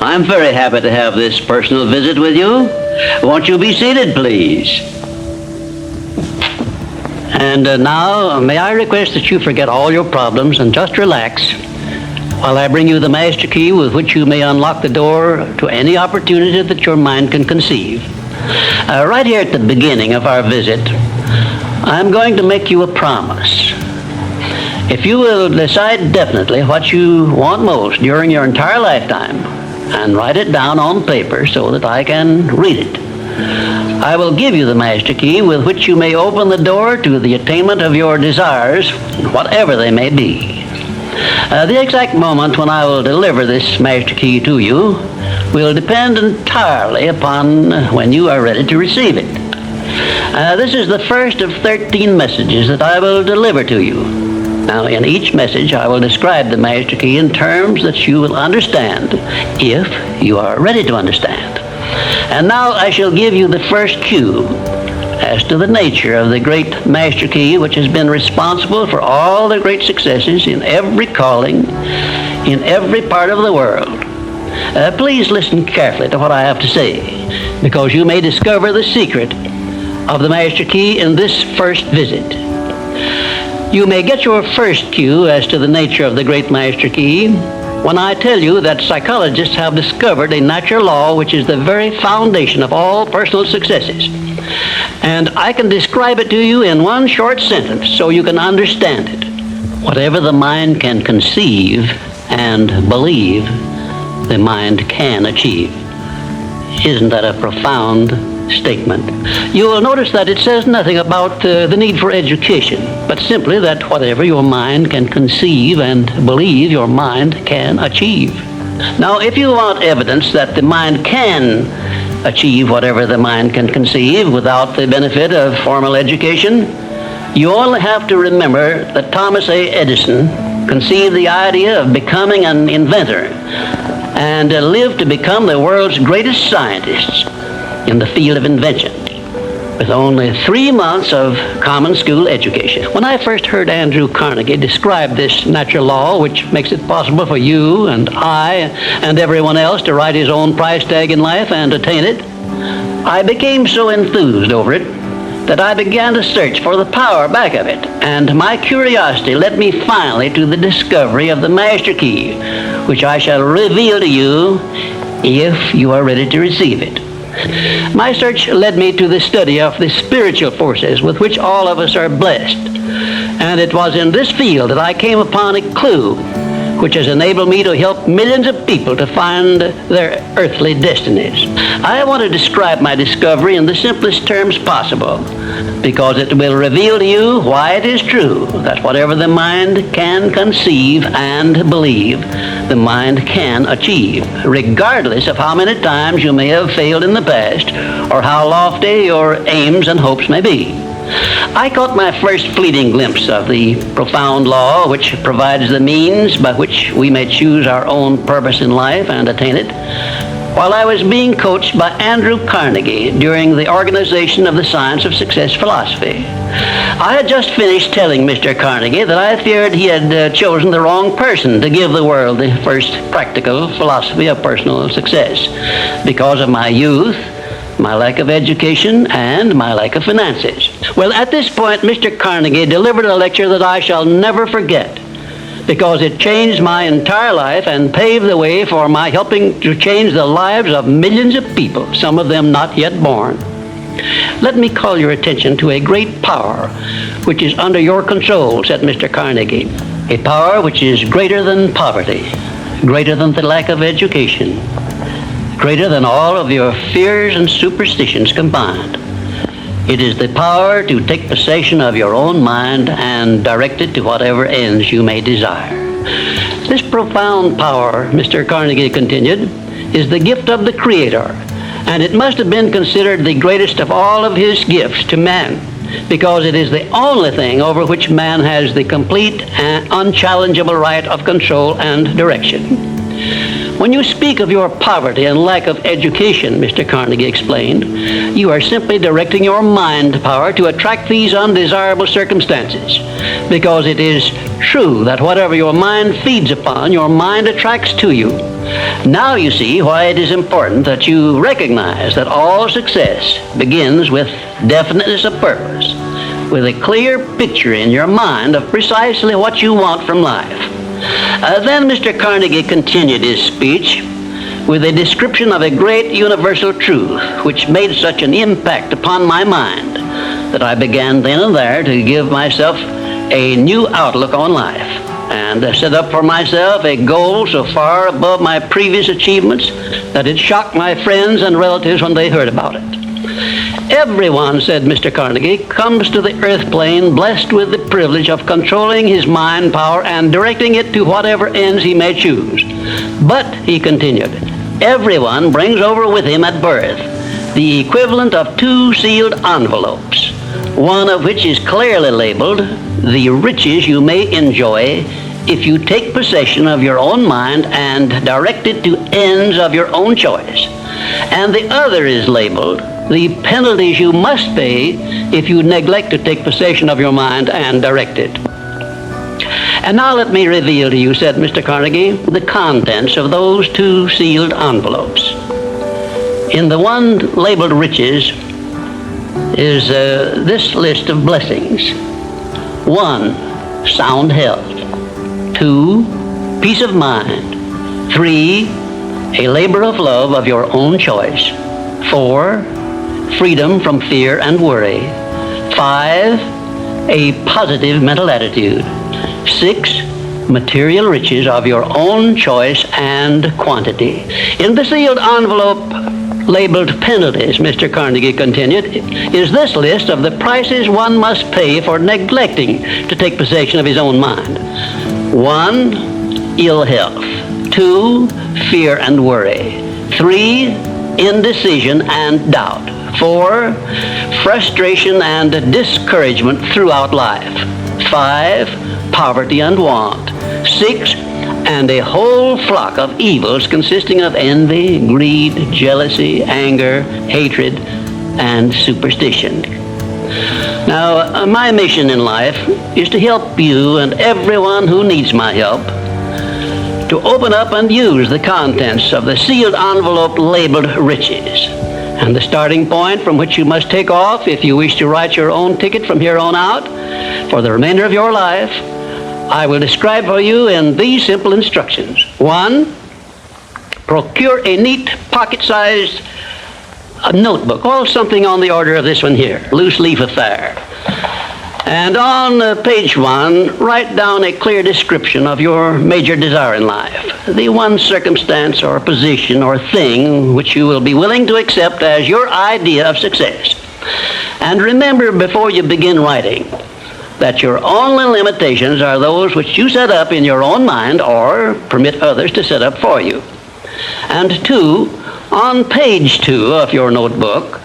I'm very happy to have this personal visit with you. Won't you be seated, please? And now, may I request that you forget all your problems and just relax while I bring you the master key with which you may unlock the door to any opportunity that your mind can conceive. Right here at the beginning of our visit, I'm going to make you a promise. If you will decide definitely what you want most during your entire lifetime and write it down on paper so that I can read it, I will give you the master key with which you may open the door to the attainment of your desires, whatever they may be. The exact moment when I will deliver this master key to you will depend entirely upon when you are ready to receive it. This is the first of 13 messages that I will deliver to you. Now, in each message, I will describe the master key in terms that you will understand if you are ready to understand. And now I shall give you the first cue as to the nature of the great master key which has been responsible for all the great successes in every calling, in every part of the world. Please listen carefully to what I have to say, because you may discover the secret of the master key in this first visit. You may get your first cue as to the nature of the great master key when I tell you that psychologists have discovered a natural law which is the very foundation of all personal successes. And I can describe it to you in one short sentence so you can understand it. Whatever the mind can conceive and believe, the mind can achieve. Isn't that a profound statement? You will notice that it says nothing about the need for education, but simply that whatever your mind can conceive and believe, your mind can achieve. Now, if you want evidence that the mind can achieve whatever the mind can conceive without the benefit of formal education, you only have to remember that Thomas A. Edison conceived the idea of becoming an inventor and lived to become the world's greatest scientist in the field of invention with only 3 months of common school education. When I first heard Andrew Carnegie describe this natural law which makes it possible for you and I and everyone else to write his own price tag in life and attain it, I became so enthused over it that I began to search for the power back of it, and my curiosity led me finally to the discovery of the master key, which I shall reveal to you if you are ready to receive it. My search led me to the study of the spiritual forces with which all of us are blessed, and it was in this field that I came upon a clue which has enabled me to help millions of people to find their earthly destinies. I want to describe my discovery in the simplest terms possible, because it will reveal to you why it is true that whatever the mind can conceive and believe, the mind can achieve, regardless of how many times you may have failed in the past or how lofty your aims and hopes may be. I caught my first fleeting glimpse of the profound law which provides the means by which we may choose our own purpose in life and attain it while I was being coached by Andrew Carnegie during the organization of the Science of Success philosophy. I had just finished telling Mr. Carnegie that I feared he had chosen the wrong person to give the world the first practical philosophy of personal success because of my youth, my lack of education, and my lack of finances. Well, at this point, Mr. Carnegie delivered a lecture that I shall never forget because it changed my entire life and paved the way for my helping to change the lives of millions of people, some of them not yet born. Let me call your attention to a great power which is under your control, said Mr. Carnegie, a power which is greater than poverty, greater than the lack of education, greater than all of your fears and superstitions combined. It is the power to take possession of your own mind and direct it to whatever ends you may desire. This profound power, Mr. Carnegie continued, is the gift of the Creator, and it must have been considered the greatest of all of his gifts to man, because it is the only thing over which man has the complete and unchallengeable right of control and direction. When you speak of your poverty and lack of education, Mr. Carnegie explained, you are simply directing your mind power to attract these undesirable circumstances, because it is true that whatever your mind feeds upon, your mind attracts to you. Now you see why it is important that you recognize that all success begins with definiteness of purpose, with a clear picture in your mind of precisely what you want from life. Then Mr. Carnegie continued his speech with a description of a great universal truth which made such an impact upon my mind that I began then and there to give myself a new outlook on life and set up for myself a goal so far above my previous achievements that it shocked my friends and relatives when they heard about it. Everyone, said Mr. Carnegie, comes to the earth plane blessed with the privilege of controlling his mind power and directing it to whatever ends he may choose. But, he continued, everyone brings over with him at birth the equivalent of 2 sealed envelopes, one of which is clearly labeled, the riches you may enjoy if you take possession of your own mind and direct it to ends of your own choice. And the other is labeled, the penalties you must pay if you neglect to take possession of your mind and direct it. And now let me reveal to you, said Mr. Carnegie, the contents of those 2 sealed envelopes. In the one labeled riches is this list of blessings. 1, sound health. 2, peace of mind. 3, a labor of love of your own choice. 4, freedom from fear and worry. 5, a positive mental attitude. 6, material riches of your own choice and quantity. In the sealed envelope labeled penalties, Mr. Carnegie continued, is this list of the prices one must pay for neglecting to take possession of his own mind. 1, ill health. 2, fear and worry. 3, indecision and doubt. 4, frustration and discouragement throughout life. 5, poverty and want. 6, and a whole flock of evils consisting of envy, greed, jealousy, anger, hatred, and superstition. Now, my mission in life is to help you and everyone who needs my help to open up and use the contents of the sealed envelope labeled riches. And the starting point from which you must take off if you wish to write your own ticket from here on out for the remainder of your life, I will describe for you in these simple instructions. 1, procure a neat pocket-sized notebook, or something on the order of this one here, loose leaf affair. And on page 1, write down a clear description of your major desire in life, the one circumstance or position or thing which you will be willing to accept as your idea of success. And remember before you begin writing that your only limitations are those which you set up in your own mind or permit others to set up for you. And 2, on page 2 of your notebook,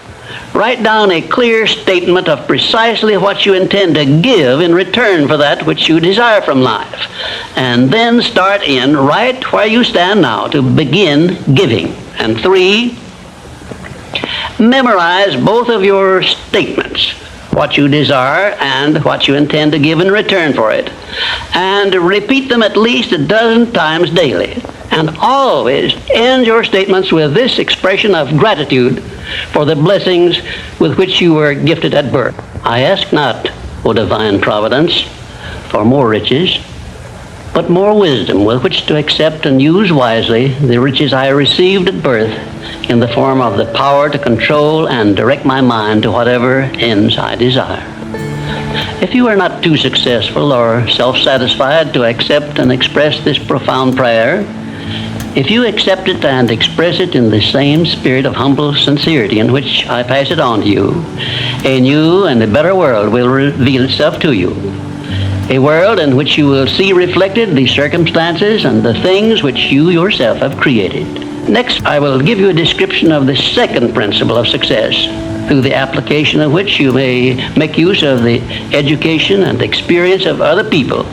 write down a clear statement of precisely what you intend to give in return for that which you desire from life. And then start in right where you stand now to begin giving. And 3, memorize both of your statements, what you desire and what you intend to give in return for it. And repeat them at least a dozen times daily. And always end your statements with this expression of gratitude for the blessings with which you were gifted at birth. I ask not, O divine providence, for more riches, but more wisdom with which to accept and use wisely the riches I received at birth in the form of the power to control and direct my mind to whatever ends I desire. If you are not too successful or self-satisfied to accept and express this profound prayer, if you accept it and express it in the same spirit of humble sincerity in which I pass it on to you, a new and a better world will reveal itself to you. A world in which you will see reflected the circumstances and the things which you yourself have created. Next, I will give you a description of the second principle of success, through the application of which you may make use of the education and experience of other people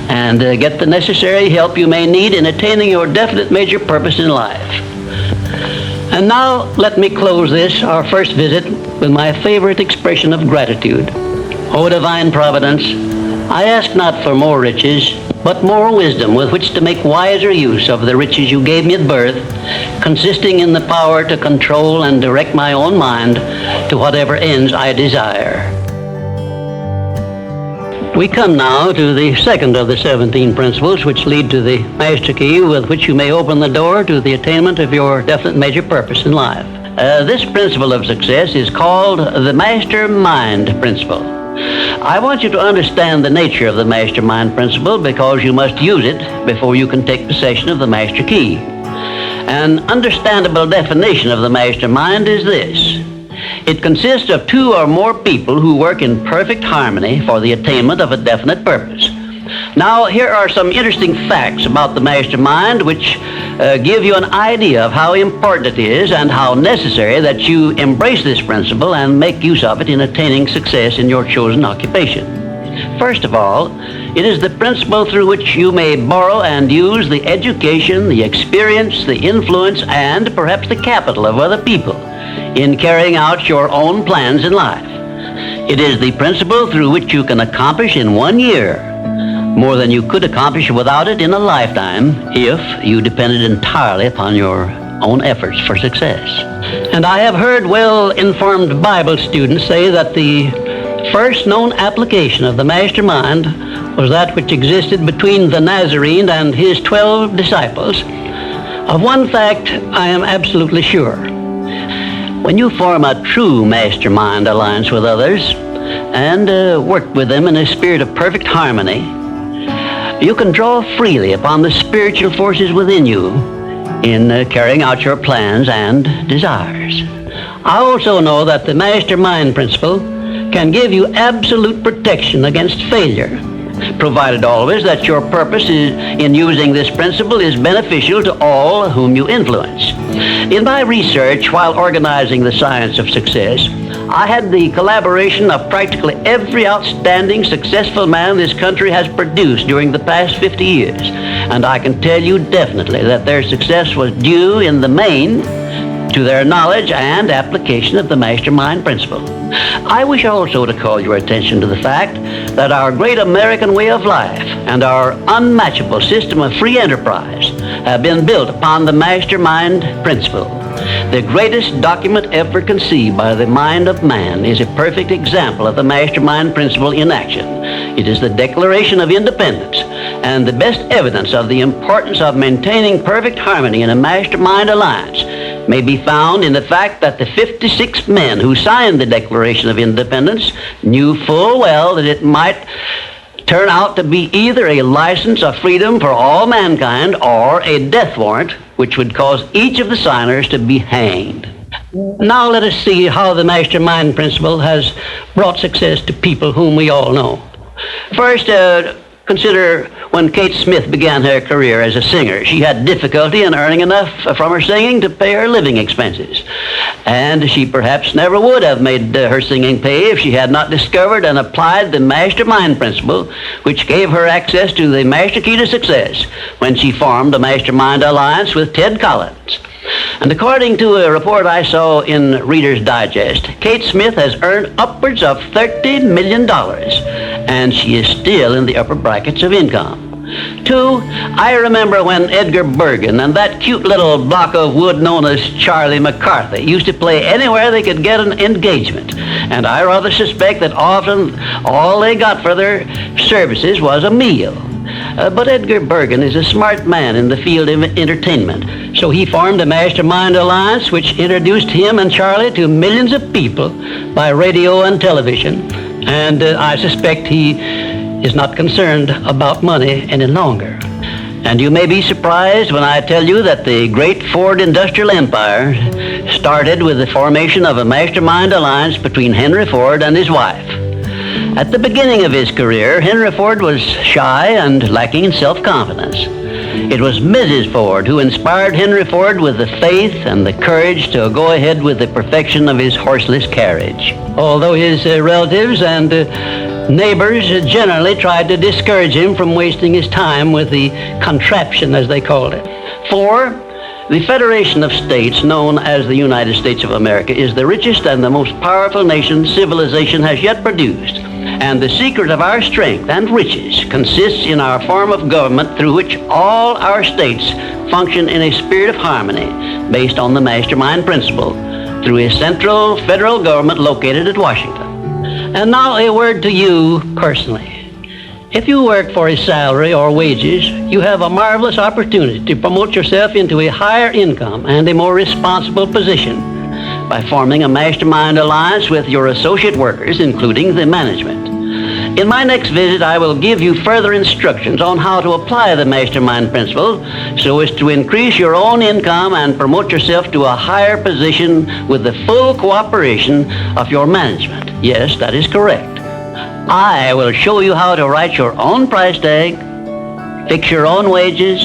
and get the necessary help you may need in attaining your definite major purpose in life. And now let me close this, our first visit, with my favorite expression of gratitude. O divine providence, I ask not for more riches, but more wisdom with which to make wiser use of the riches you gave me at birth, consisting in the power to control and direct my own mind to whatever ends I desire. We come now to the second of the 17 principles which lead to the master key with which you may open the door to the attainment of your definite major purpose in life. This principle of success is called the mastermind principle. I want you to understand the nature of the mastermind principle because you must use it before you can take possession of the master key. An understandable definition of the mastermind is this. It consists of two or more people who work in perfect harmony for the attainment of a definite purpose. Now, here are some interesting facts about the mastermind which give you an idea of how important it is and how necessary that you embrace this principle and make use of it in attaining success in your chosen occupation. First of all, it is the principle through which you may borrow and use the education, the experience, the influence, and perhaps the capital of other people in carrying out your own plans in life. It is the principle through which you can accomplish in 1 year more than you could accomplish without it in a lifetime if you depended entirely upon your own efforts for success. And I have heard well-informed Bible students say that the first known application of the mastermind was that which existed between the Nazarene and his 12 disciples. Of one fact I am absolutely sure. When you form a true mastermind alliance with others and work with them in a spirit of perfect harmony, you can draw freely upon the spiritual forces within you in carrying out your plans and desires. I also know that the mastermind principle can give you absolute protection against failure, provided always that your purpose in using this principle is beneficial to all whom you influence. In my research while organizing the science of success, I had the collaboration of practically every outstanding successful man this country has produced during the past 50 years, and I can tell you definitely that their success was due in the main to their knowledge and application of the mastermind principle. I wish also to call your attention to the fact that our great American way of life and our unmatchable system of free enterprise have been built upon the mastermind principle. The greatest document ever conceived by the mind of man is a perfect example of the mastermind principle in action. It is the Declaration of Independence, and the best evidence of the importance of maintaining perfect harmony in a mastermind alliance may be found in the fact that the 56 men who signed the Declaration of Independence knew full well that it might turn out to be either a license of freedom for all mankind or a death warrant which would cause each of the signers to be hanged. Now let us see how the mastermind principle has brought success to people whom we all know. First, consider when Kate Smith began her career as a singer. She had difficulty in earning enough from her singing to pay her living expenses. And she perhaps never would have made her singing pay if she had not discovered and applied the mastermind principle, which gave her access to the master key to success when she formed a mastermind alliance with Ted Collins. And according to a report I saw in Reader's Digest, Kate Smith has earned upwards of $30 million, and she is still in the upper brackets of income. Two, I remember when Edgar Bergen and that cute little block of wood known as Charlie McCarthy used to play anywhere they could get an engagement. And I rather suspect that often all they got for their services was a meal. But Edgar Bergen is a smart man in the field of entertainment, so he formed a mastermind alliance which introduced him and Charlie to millions of people by radio and television, and I suspect he is not concerned about money any longer. And you may be surprised when I tell you that the great Ford industrial empire started with the formation of a mastermind alliance between Henry Ford and his wife. At the beginning of his career, Henry Ford was shy and lacking in self-confidence. It was Mrs. Ford who inspired Henry Ford with the faith and the courage to go ahead with the perfection of his horseless carriage. Although his relatives and neighbors generally tried to discourage him from wasting his time with the contraption, as they called it. 4, the Federation of States, known as the United States of America, is the richest and the most powerful nation civilization has yet produced. And the secret of our strength and riches consists in our form of government through which all our states function in a spirit of harmony based on the mastermind principle through a central federal government located at Washington. And now a word to you personally. If you work for a salary or wages, you have a marvelous opportunity to promote yourself into a higher income and a more responsible position by forming a mastermind alliance with your associate workers, including the management. In my next visit, I will give you further instructions on how to apply the mastermind principle so as to increase your own income and promote yourself to a higher position with the full cooperation of your management. Yes, that is correct. I will show you how to write your own price tag, fix your own wages,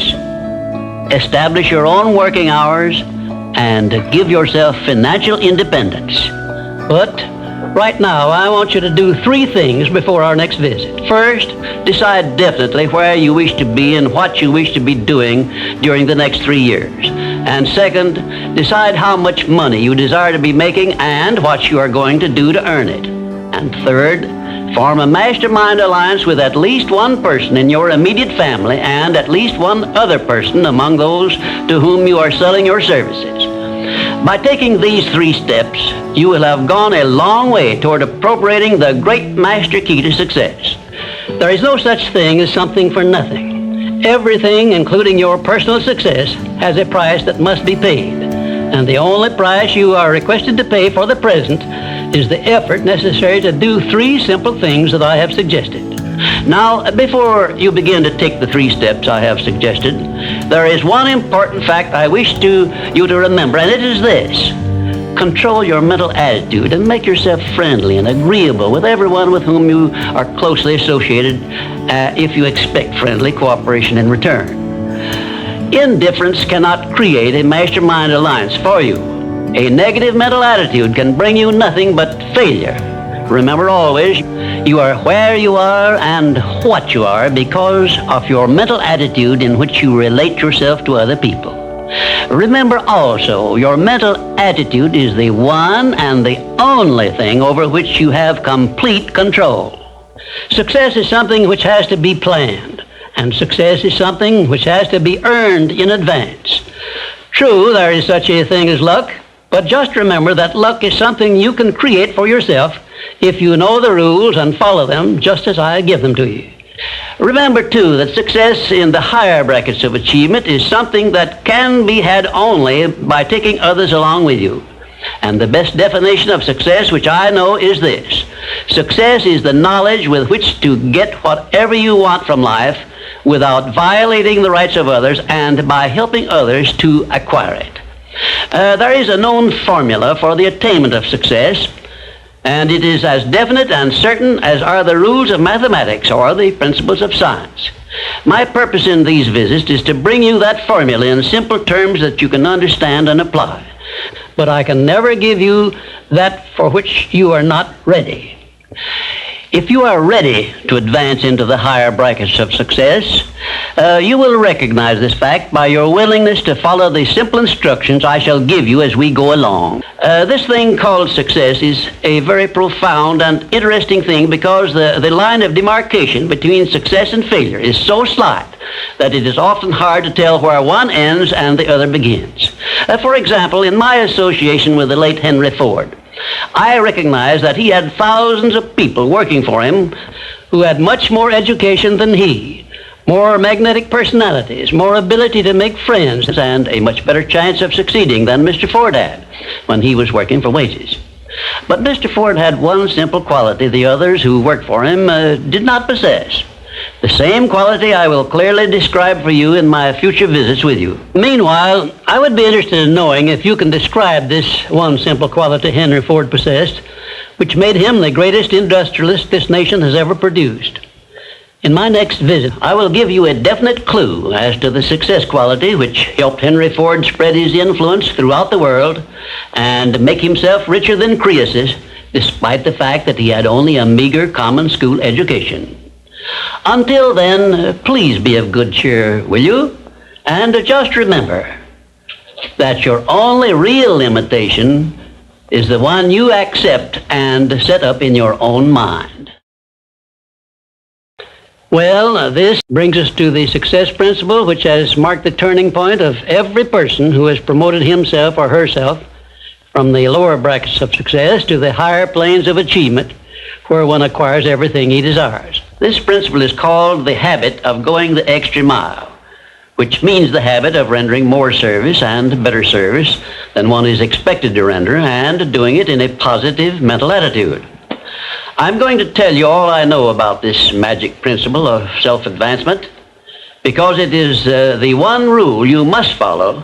establish your own working hours, and give yourself financial independence. But right now, I want you to do 3 things before our next visit. First, decide definitely where you wish to be and what you wish to be doing during the next 3 years. And second, decide how much money you desire to be making and what you are going to do to earn it. And third, form a mastermind alliance with at least one person in your immediate family and at least one other person among those to whom you are selling your services. By taking these 3 steps, you will have gone a long way toward appropriating the great master key to success. There is no such thing as something for nothing. Everything, including your personal success, has a price that must be paid. And the only price you are requested to pay for the present is the effort necessary to do 3 simple things that I have suggested. Now, before you begin to take the 3 steps I have suggested, there is one important fact I wish you to remember, and it is this. Control your mental attitude and make yourself friendly and agreeable with everyone with whom you are closely associated if you expect friendly cooperation in return. Indifference cannot create a mastermind alliance for you. A negative mental attitude can bring you nothing but failure. Remember always, you are where you are and what you are because of your mental attitude in which you relate yourself to other people. Remember also, your mental attitude is the one and the only thing over which you have complete control. Success is something which has to be planned, and success is something which has to be earned in advance. True, there is such a thing as luck, but just remember that luck is something you can create for yourself if you know the rules and follow them just as I give them to you. Remember, too, that success in the higher brackets of achievement is something that can be had only by taking others along with you. And the best definition of success, which I know, is this. Success is the knowledge with which to get whatever you want from life without violating the rights of others and by helping others to acquire it. There is a known formula for the attainment of success, and it is as definite and certain as are the rules of mathematics or the principles of science. My purpose in these visits is to bring you that formula in simple terms that you can understand and apply. But I can never give you that for which you are not ready. If you are ready to advance into the higher brackets of success, you will recognize this fact by your willingness to follow the simple instructions I shall give you as we go along. This thing called success is a very profound and interesting thing because the line of demarcation between success and failure is so slight that it is often hard to tell where one ends and the other begins. For example, in my association with the late Henry Ford, I recognize that he had thousands of people working for him who had much more education than he, more magnetic personalities, more ability to make friends, and a much better chance of succeeding than Mr. Ford had when he was working for wages. But Mr. Ford had one simple quality the others who worked for him did not possess. The same quality I will clearly describe for you in my future visits with you. Meanwhile, I would be interested in knowing if you can describe this one simple quality Henry Ford possessed, which made him the greatest industrialist this nation has ever produced. In my next visit, I will give you a definite clue as to the success quality which helped Henry Ford spread his influence throughout the world and make himself richer than Croesus, despite the fact that he had only a meager common school education. Until then, please be of good cheer, will you? And just remember that your only real limitation is the one you accept and set up in your own mind. Well, this brings us to the success principle, which has marked the turning point of every person who has promoted himself or herself from the lower brackets of success to the higher planes of achievement, where one acquires everything he desires. This principle is called the habit of going the extra mile, which means the habit of rendering more service and better service than one is expected to render, and doing it in a positive mental attitude. I'm going to tell you all I know about this magic principle of self-advancement, because it is the one rule you must follow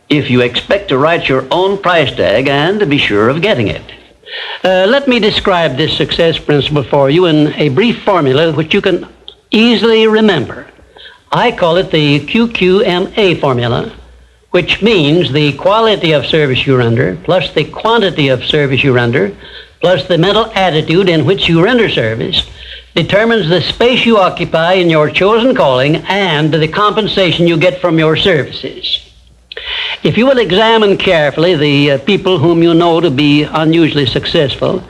if you expect to write your own price tag and to be sure of getting it. Let me describe this success principle for you in a brief formula which you can easily remember. I call it the QQMA formula, which means the quality of service you render plus the quantity of service you render plus the mental attitude in which you render service determines the space you occupy in your chosen calling and the compensation you get from your services. If you will examine carefully the people whom you know to be unusually successful,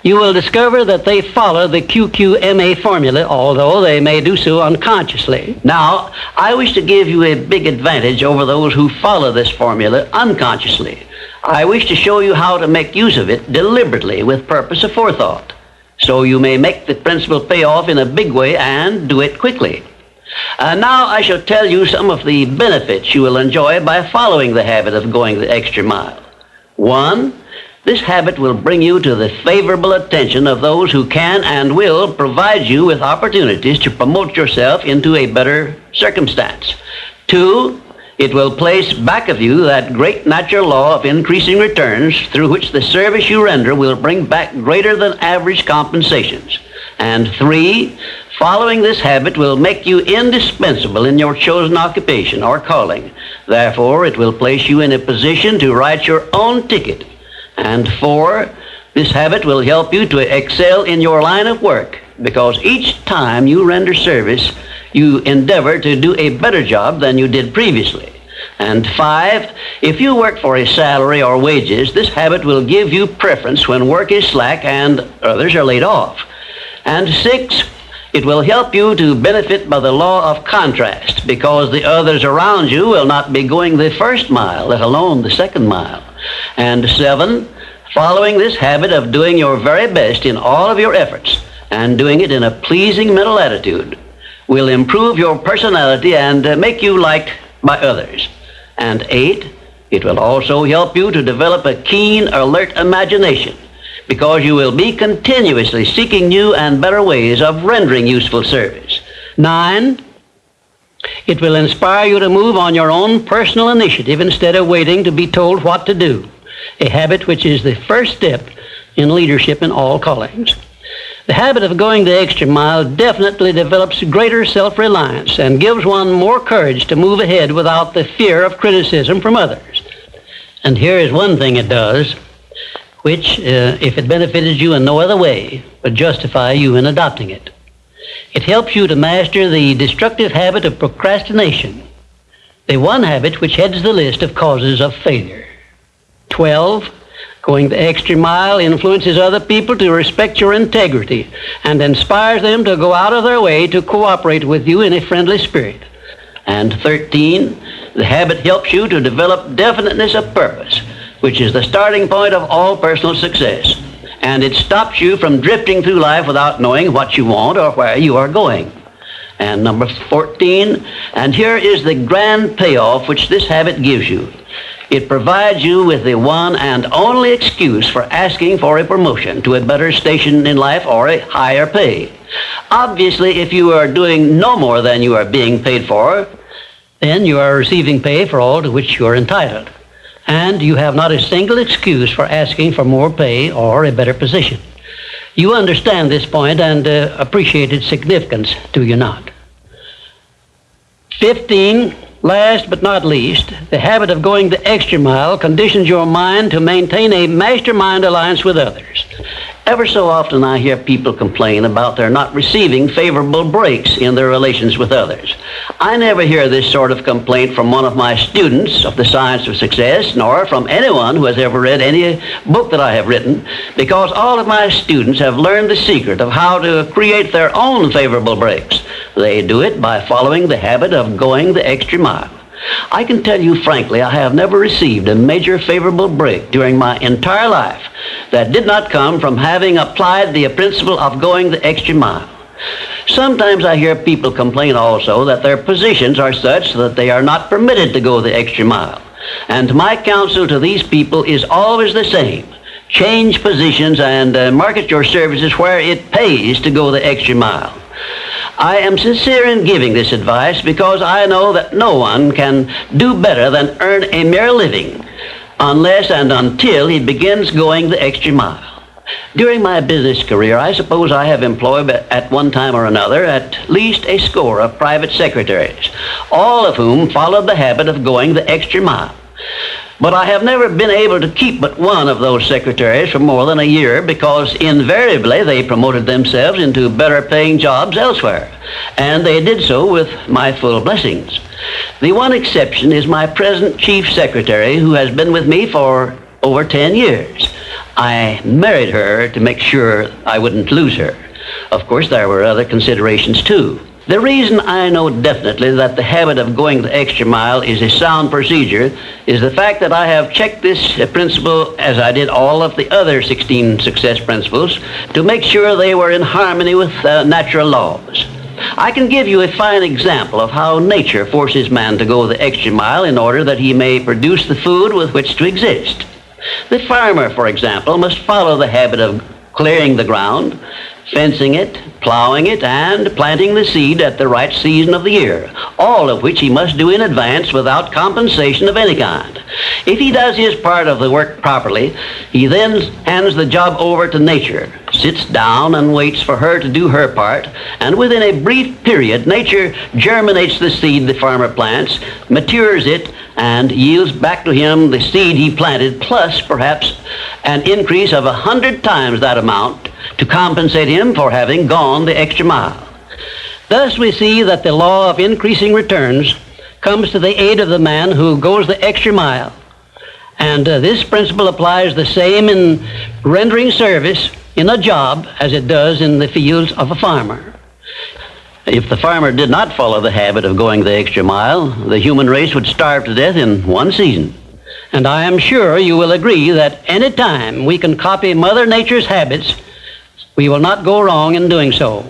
you will discover that they follow the QQMA formula, although they may do so unconsciously. Now, I wish to give you a big advantage over those who follow this formula unconsciously. I wish to show you how to make use of it deliberately with purpose of forethought, so you may make the principle pay off in a big way and do it quickly. Now I shall tell you some of the benefits you will enjoy by following the habit of going the extra mile. 1, this habit will bring you to the favorable attention of those who can and will provide you with opportunities to promote yourself into a better circumstance. 2, it will place back of you that great natural law of increasing returns through which the service you render will bring back greater than average compensations. And 3, following this habit will make you indispensable in your chosen occupation or calling. Therefore, it will place you in a position to write your own ticket. And 4, this habit will help you to excel in your line of work, because each time you render service, you endeavor to do a better job than you did previously. And 5, if you work for a salary or wages, this habit will give you preference when work is slack and others are laid off. And 6, it will help you to benefit by the law of contrast, because the others around you will not be going the first mile, let alone the second mile. And 7, following this habit of doing your very best in all of your efforts and doing it in a pleasing mental attitude will improve your personality and make you liked by others. And 8, it will also help you to develop a keen, alert imagination, because you will be continuously seeking new and better ways of rendering useful service. 9, it will inspire you to move on your own personal initiative instead of waiting to be told what to do, a habit which is the first step in leadership in all callings. The habit of going the extra mile definitely develops greater self-reliance and gives one more courage to move ahead without the fear of criticism from others. And here is one thing it does, which, if it benefited you in no other way, would justify you in adopting it. It helps you to master the destructive habit of procrastination, the one habit which heads the list of causes of failure. 12, going the extra mile influences other people to respect your integrity and inspires them to go out of their way to cooperate with you in a friendly spirit. And 13, the habit helps you to develop definiteness of purpose, which is the starting point of all personal success. And it stops you from drifting through life without knowing what you want or where you are going. And number 14, and here is the grand payoff which this habit gives you. It provides you with the one and only excuse for asking for a promotion to a better station in life or a higher pay. Obviously, if you are doing no more than you are being paid for, then you are receiving pay for all to which you are entitled. And you have not a single excuse for asking for more pay or a better position. You understand this point and appreciate its significance, do you not? 15, last but not least, the habit of going the extra mile conditions your mind to maintain a mastermind alliance with others. Ever so often I hear people complain about their not receiving favorable breaks in their relations with others. I never hear this sort of complaint from one of my students of the science of success, nor from anyone who has ever read any book that I have written, because all of my students have learned the secret of how to create their own favorable breaks. They do it by following the habit of going the extra mile. I can tell you frankly, I have never received a major favorable break during my entire life that did not come from having applied the principle of going the extra mile. Sometimes I hear people complain also that their positions are such that they are not permitted to go the extra mile. And my counsel to these people is always the same. Change positions and market your services where it pays to go the extra mile. I am sincere in giving this advice because I know that no one can do better than earn a mere living unless and until he begins going the extra mile. During my business career, I suppose I have employed at one time or another at least a score of private secretaries, all of whom followed the habit of going the extra mile. But I have never been able to keep but one of those secretaries for more than a year because invariably they promoted themselves into better paying jobs elsewhere, and they did so with my full blessings. The one exception is my present chief secretary, who has been with me for over 10 years. I married her to make sure I wouldn't lose her. Of course, there were other considerations too. The reason I know definitely that the habit of going the extra mile is a sound procedure is the fact that I have checked this principle, as I did all of the other 16 success principles, to make sure they were in harmony with natural laws. I can give you a fine example of how nature forces man to go the extra mile in order that he may produce the food with which to exist. The farmer, for example, must follow the habit of clearing the ground, fencing it, plowing it, and planting the seed at the right season of the year, all of which he must do in advance without compensation of any kind. If he does his part of the work properly, he then hands the job over to nature, sits down and waits for her to do her part, and within a brief period, nature germinates the seed the farmer plants, matures it, and yields back to him the seed he planted, plus perhaps an increase of 100 times that amount to compensate him for having gone the extra mile. Thus we see that the law of increasing returns comes to the aid of the man who goes the extra mile. And this principle applies the same in rendering service in a job as it does in the fields of a farmer. If the farmer did not follow the habit of going the extra mile, the human race would starve to death in one season. And I am sure you will agree that any time we can copy Mother Nature's habits, we will not go wrong in doing so.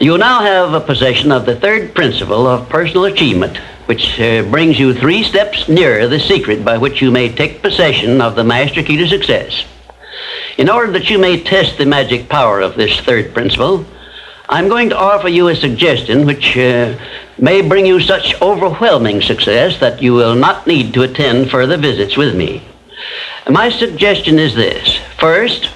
You now have a possession of the third principle of personal achievement, which brings you 3 steps nearer the secret by which you may take possession of the master key to success. In order that you may test the magic power of this third principle, I'm going to offer you a suggestion which may bring you such overwhelming success that you will not need to attend further visits with me. My suggestion is this. First,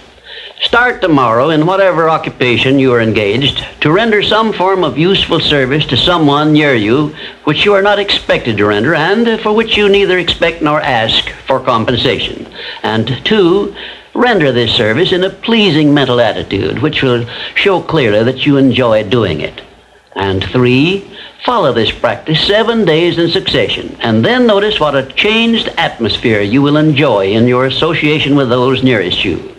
start tomorrow in whatever occupation you are engaged to render some form of useful service to someone near you which you are not expected to render and for which you neither expect nor ask for compensation. And 2, render this service in a pleasing mental attitude which will show clearly that you enjoy doing it. And 3, follow this practice 7 days in succession, and then notice what a changed atmosphere you will enjoy in your association with those nearest you.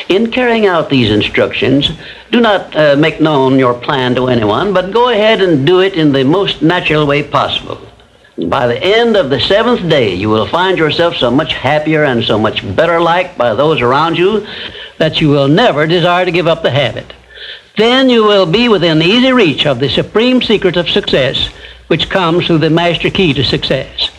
In carrying out these instructions, do not make known your plan to anyone, but go ahead and do it in the most natural way possible. By the end of the 7th day, you will find yourself so much happier and so much better liked by those around you that you will never desire to give up the habit. Then you will be within easy reach of the supreme secret of success, which comes through the master key to success.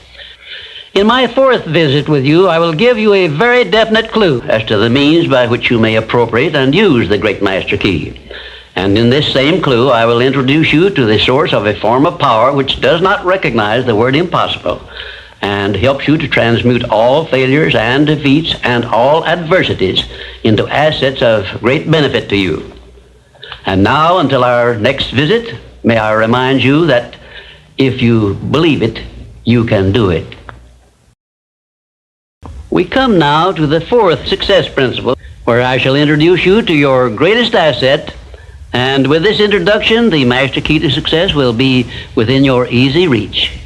In my 4th visit with you, I will give you a very definite clue as to the means by which you may appropriate and use the great master key. And in this same clue, I will introduce you to the source of a form of power which does not recognize the word impossible and helps you to transmute all failures and defeats and all adversities into assets of great benefit to you. And now, until our next visit, may I remind you that if you believe it, you can do it. We come now to the 4th success principle, where I shall introduce you to your greatest asset. And with this introduction, the master key to success will be within your easy reach.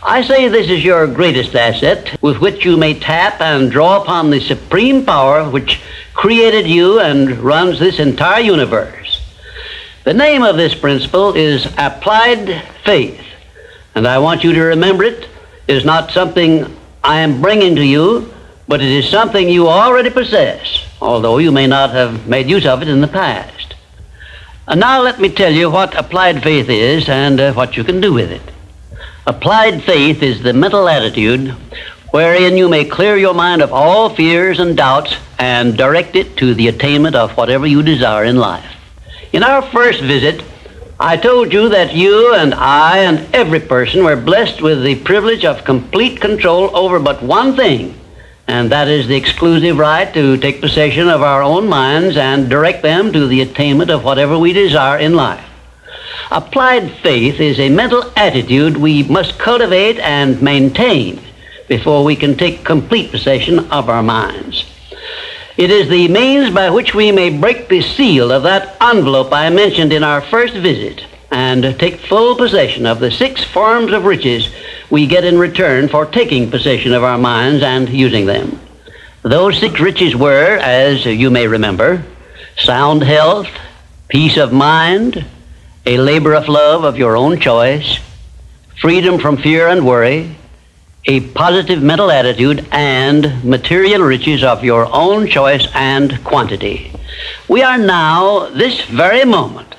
I say this is your greatest asset with which you may tap and draw upon the supreme power which created you and runs this entire universe. The name of this principle is applied faith, and I want you to remember it is not something I am bringing to you, but it is something you already possess, although you may not have made use of it in the past. And now let me tell you what applied faith is and what you can do with it. Applied faith is the mental attitude wherein you may clear your mind of all fears and doubts and direct it to the attainment of whatever you desire in life. In our first visit, I told you that you and I and every person were blessed with the privilege of complete control over but one thing, and that is the exclusive right to take possession of our own minds and direct them to the attainment of whatever we desire in life. Applied faith is a mental attitude we must cultivate and maintain before we can take complete possession of our minds. It is the means by which we may break the seal of that envelope I mentioned in our first visit and take full possession of the 6 forms of riches we get in return for taking possession of our minds and using them. Those 6 riches were, as you may remember, sound health, peace of mind, a labor of love of your own choice, freedom from fear and worry, a positive mental attitude, and material riches of your own choice and quantity. We are now, this very moment,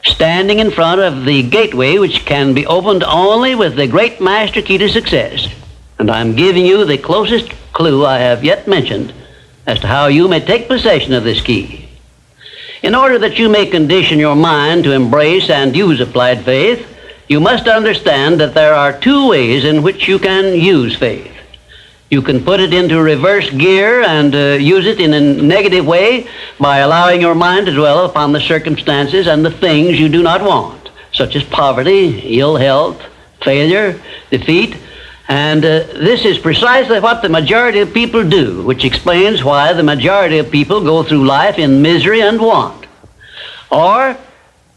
standing in front of the gateway which can be opened only with the great master key to success. And I'm giving you the closest clue I have yet mentioned as to how you may take possession of this key. In order that you may condition your mind to embrace and use applied faith, you must understand that there are 2 ways in which you can use faith. You can put it into reverse gear and use it in a negative way by allowing your mind to dwell upon the circumstances and the things you do not want, such as poverty, ill health, failure, defeat. And this is precisely what the majority of people do, which explains why the majority of people go through life in misery and want. Or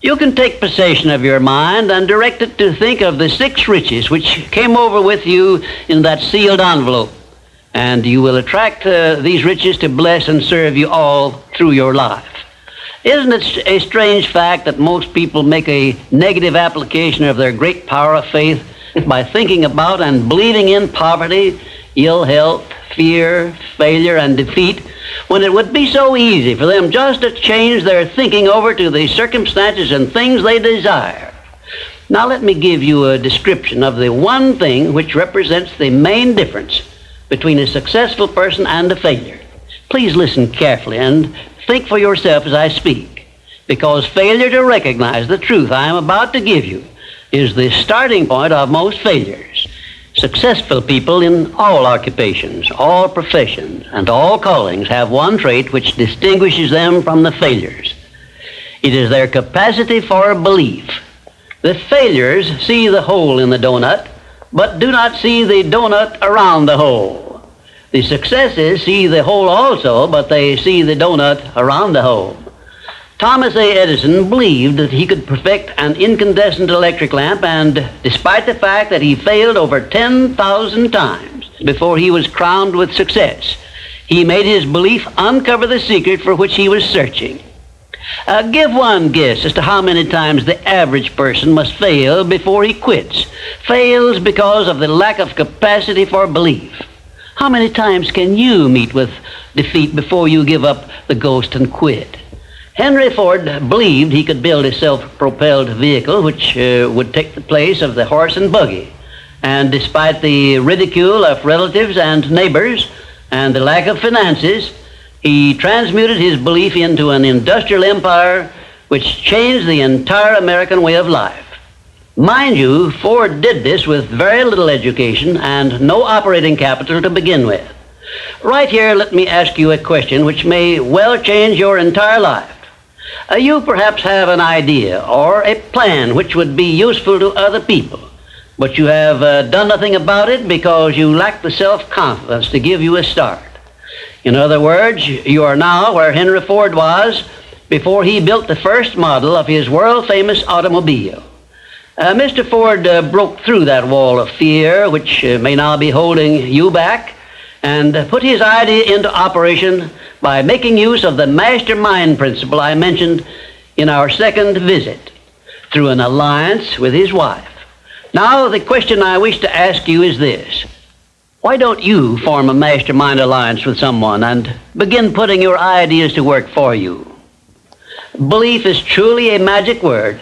you can take possession of your mind and direct it to think of the 6 riches which came over with you in that sealed envelope, and you will attract these riches to bless and serve you all through your life. Isn't it a strange fact that most people make a negative application of their great power of faith by thinking about and believing in poverty, ill health, fear, failure, and defeat, when it would be so easy for them just to change their thinking over to the circumstances and things they desire? Now let me give you a description of the one thing which represents the main difference between a successful person and a failure. Please listen carefully and think for yourself as I speak, because failure to recognize the truth I am about to give you is the starting point of most failures. Successful people in all occupations, all professions, and all callings have one trait which distinguishes them from the failures. It is their capacity for belief. The failures see the hole in the donut, but do not see the donut around the hole. The successes see the hole also, but they see the donut around the hole. Thomas A. Edison believed that he could perfect an incandescent electric lamp, and despite the fact that he failed over 10,000 times before he was crowned with success, he made his belief uncover the secret for which he was searching. Give one guess as to how many times the average person must fail before he quits. Fails because of the lack of capacity for belief. How many times can you meet with defeat before you give up the ghost and quit? Henry Ford believed he could build a self-propelled vehicle which would take the place of the horse and buggy. And despite the ridicule of relatives and neighbors and the lack of finances, he transmuted his belief into an industrial empire which changed the entire American way of life. Mind you, Ford did this with very little education and no operating capital to begin with. Right here, let me ask you a question which may well change your entire life. You perhaps have an idea or a plan which would be useful to other people, but you have done nothing about it because you lack the self-confidence to give you a start. In other words, you are now where Henry Ford was before he built the first model of his world-famous automobile. Mr. Ford broke through that wall of fear, which may now be holding you back, and put his idea into operation by making use of the mastermind principle I mentioned in our second visit, through an alliance with his wife. Now, the question I wish to ask you is this. Why don't you form a mastermind alliance with someone and begin putting your ideas to work for you? Belief is truly a magic word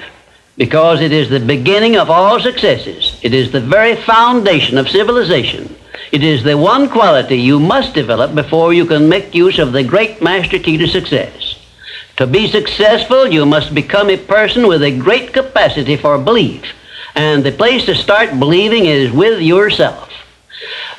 because it is the beginning of all successes. It is the very foundation of civilization. It is the one quality you must develop before you can make use of the great master key to success. To be successful, you must become a person with a great capacity for belief, and the place to start believing is with yourself.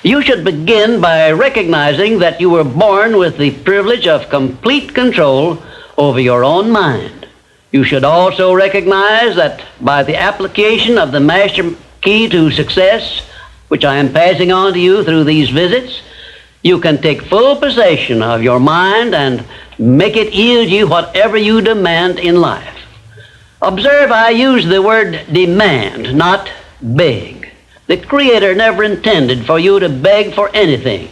You should begin by recognizing that you were born with the privilege of complete control over your own mind. You should also recognize that by the application of the master key to success, which I am passing on to you through these visits, you can take full possession of your mind and make it yield you whatever you demand in life. Observe, I use the word demand, not beg. The Creator never intended for you to beg for anything.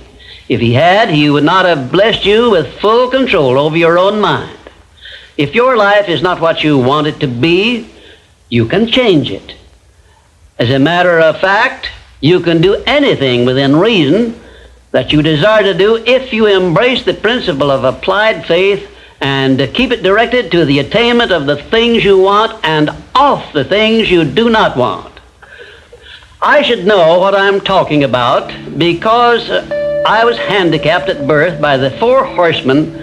If He had, He would not have blessed you with full control over your own mind. If your life is not what you want it to be, you can change it. As a matter of fact, you can do anything within reason that you desire to do if you embrace the principle of applied faith and keep it directed to the attainment of the things you want and off the things you do not want. I should know what I'm talking about because I was handicapped at birth by the four horsemen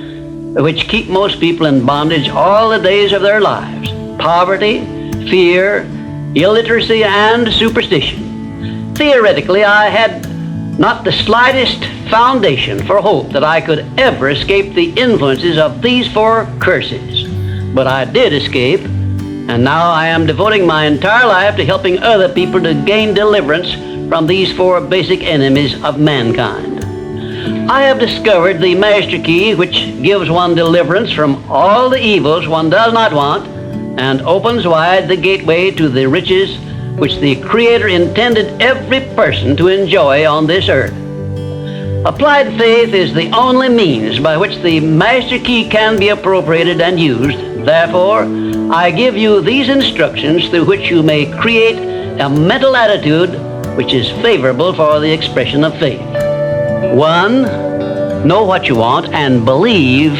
which keep most people in bondage all the days of their lives: poverty, fear, illiteracy, and superstition. Theoretically, I had not the slightest foundation for hope that I could ever escape the influences of these four curses. But I did escape, and now I am devoting my entire life to helping other people to gain deliverance from these four basic enemies of mankind. I have discovered the master key which gives one deliverance from all the evils one does not want and opens wide the gateway to the riches which the Creator intended every person to enjoy on this earth. Applied faith is the only means by which the master key can be appropriated and used. Therefore, I give you these instructions through which you may create a mental attitude which is favorable for the expression of faith. 1, know what you want and believe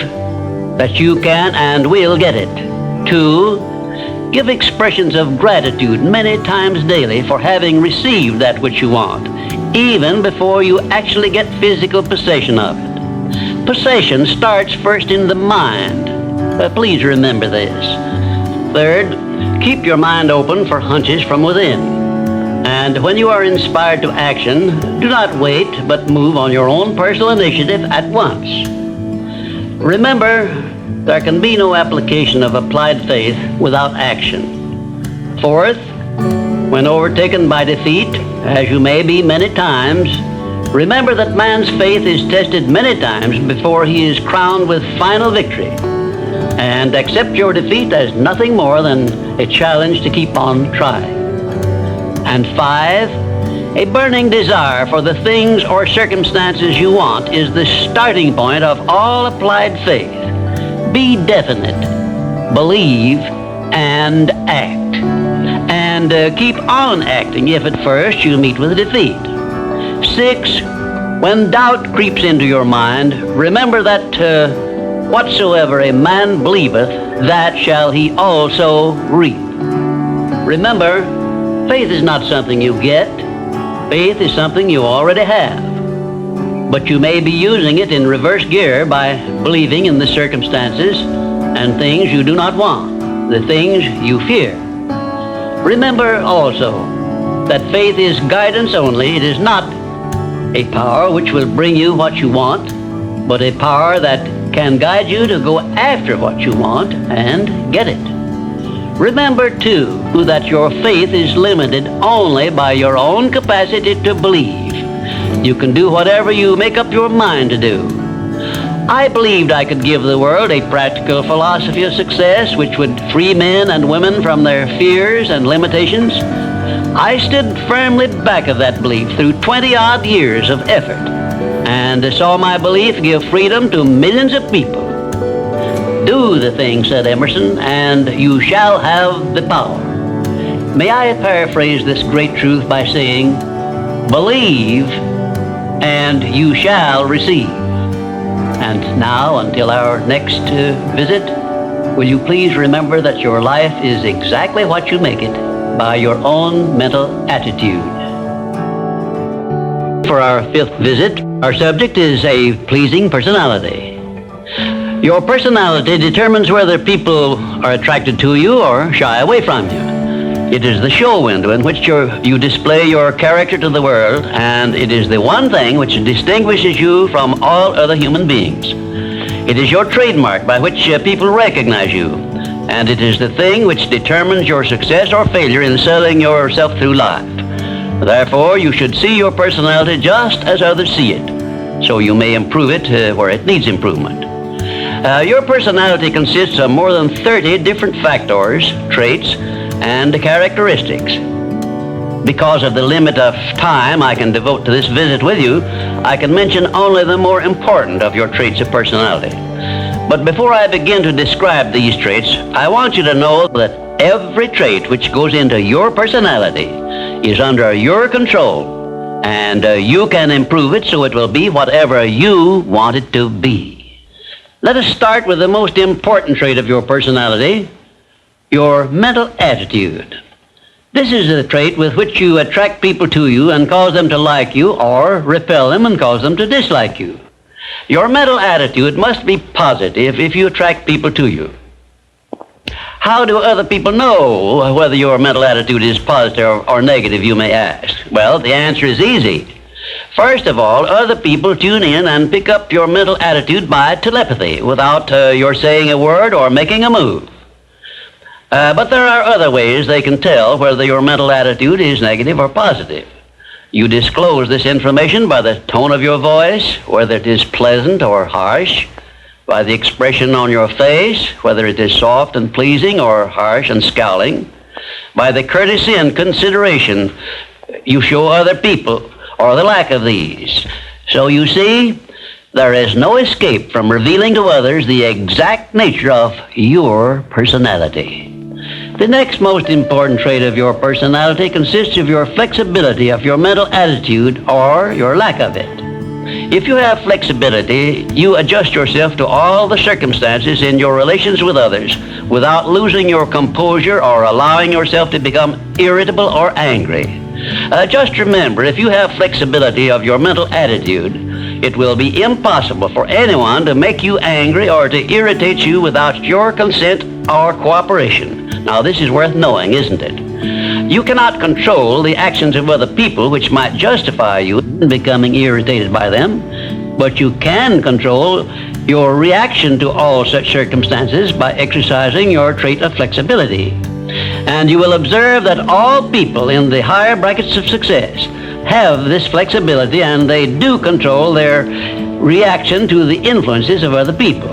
that you can and will get it. 2, give expressions of gratitude many times daily for having received that which you want, even before you actually get physical possession of it. Possession starts first in the mind. Please remember this. 3rd, keep your mind open for hunches from within. And when you are inspired to action, do not wait, but move on your own personal initiative at once. Remember, there can be no application of applied faith without action. 4th, when overtaken by defeat, as you may be many times, remember that man's faith is tested many times before he is crowned with final victory. And accept your defeat as nothing more than a challenge to keep on trying. And 5, a burning desire for the things or circumstances you want is the starting point of all applied faith. Be definite, believe, and act. And keep on acting if at first you meet with defeat. 6, when doubt creeps into your mind, remember that whatsoever a man believeth, that shall he also reap. Remember, faith is not something you get. Faith is something you already have. But you may be using it in reverse gear by believing in the circumstances and things you do not want, the things you fear. Remember also that faith is guidance only. It is not a power which will bring you what you want, but a power that can guide you to go after what you want and get it. Remember, too, that your faith is limited only by your own capacity to believe. You can do whatever you make up your mind to do. I believed I could give the world a practical philosophy of success which would free men and women from their fears and limitations. I stood firmly back of that belief through 20-odd years of effort, and saw my belief give freedom to millions of people. Do the thing, said Emerson, and you shall have the power. May I paraphrase this great truth by saying, believe and you shall receive. And now, until our next visit, will you please remember that your life is exactly what you make it by your own mental attitude. For our fifth visit, our subject is a pleasing personality. Your personality determines whether people are attracted to you or shy away from you. It is the show window in which you display your character to the world, and it is the one thing which distinguishes you from all other human beings. It is your trademark by which people recognize you, and it is the thing which determines your success or failure in selling yourself through life. Therefore, you should see your personality just as others see it, so you may improve it where it needs improvement. Your personality consists of more than 30 different factors, traits, and characteristics. Because of the limit of time I can devote to this visit with you, I can mention only the more important of your traits of personality. But before I begin to describe these traits, I want you to know that every trait which goes into your personality is under your control, and you can improve it so it will be whatever you want it to be. Let us start with the most important trait of your personality, your mental attitude. This is the trait with which you attract people to you and cause them to like you, or repel them and cause them to dislike you. Your mental attitude must be positive if you attract people to you. How do other people know whether your mental attitude is positive or negative, you may ask? Well, the answer is easy. First of all, other people tune in and pick up your mental attitude by telepathy without your saying a word or making a move. But there are other ways they can tell whether your mental attitude is negative or positive. You disclose this information by the tone of your voice, whether it is pleasant or harsh, by the expression on your face, whether it is soft and pleasing or harsh and scowling, by the courtesy and consideration you show other people, or the lack of these. So you see, there is no escape from revealing to others the exact nature of your personality. The next most important trait of your personality consists of your flexibility of your mental attitude or your lack of it. If you have flexibility, you adjust yourself to all the circumstances in your relations with others without losing your composure or allowing yourself to become irritable or angry. Just remember, if you have flexibility of your mental attitude, it will be impossible for anyone to make you angry or to irritate you without your consent or cooperation. Now, this is worth knowing, isn't it? You cannot control the actions of other people which might justify you in becoming irritated by them, but you can control your reaction to all such circumstances by exercising your trait of flexibility. And you will observe that all people in the higher brackets of success have this flexibility, and they do control their reaction to the influences of other people.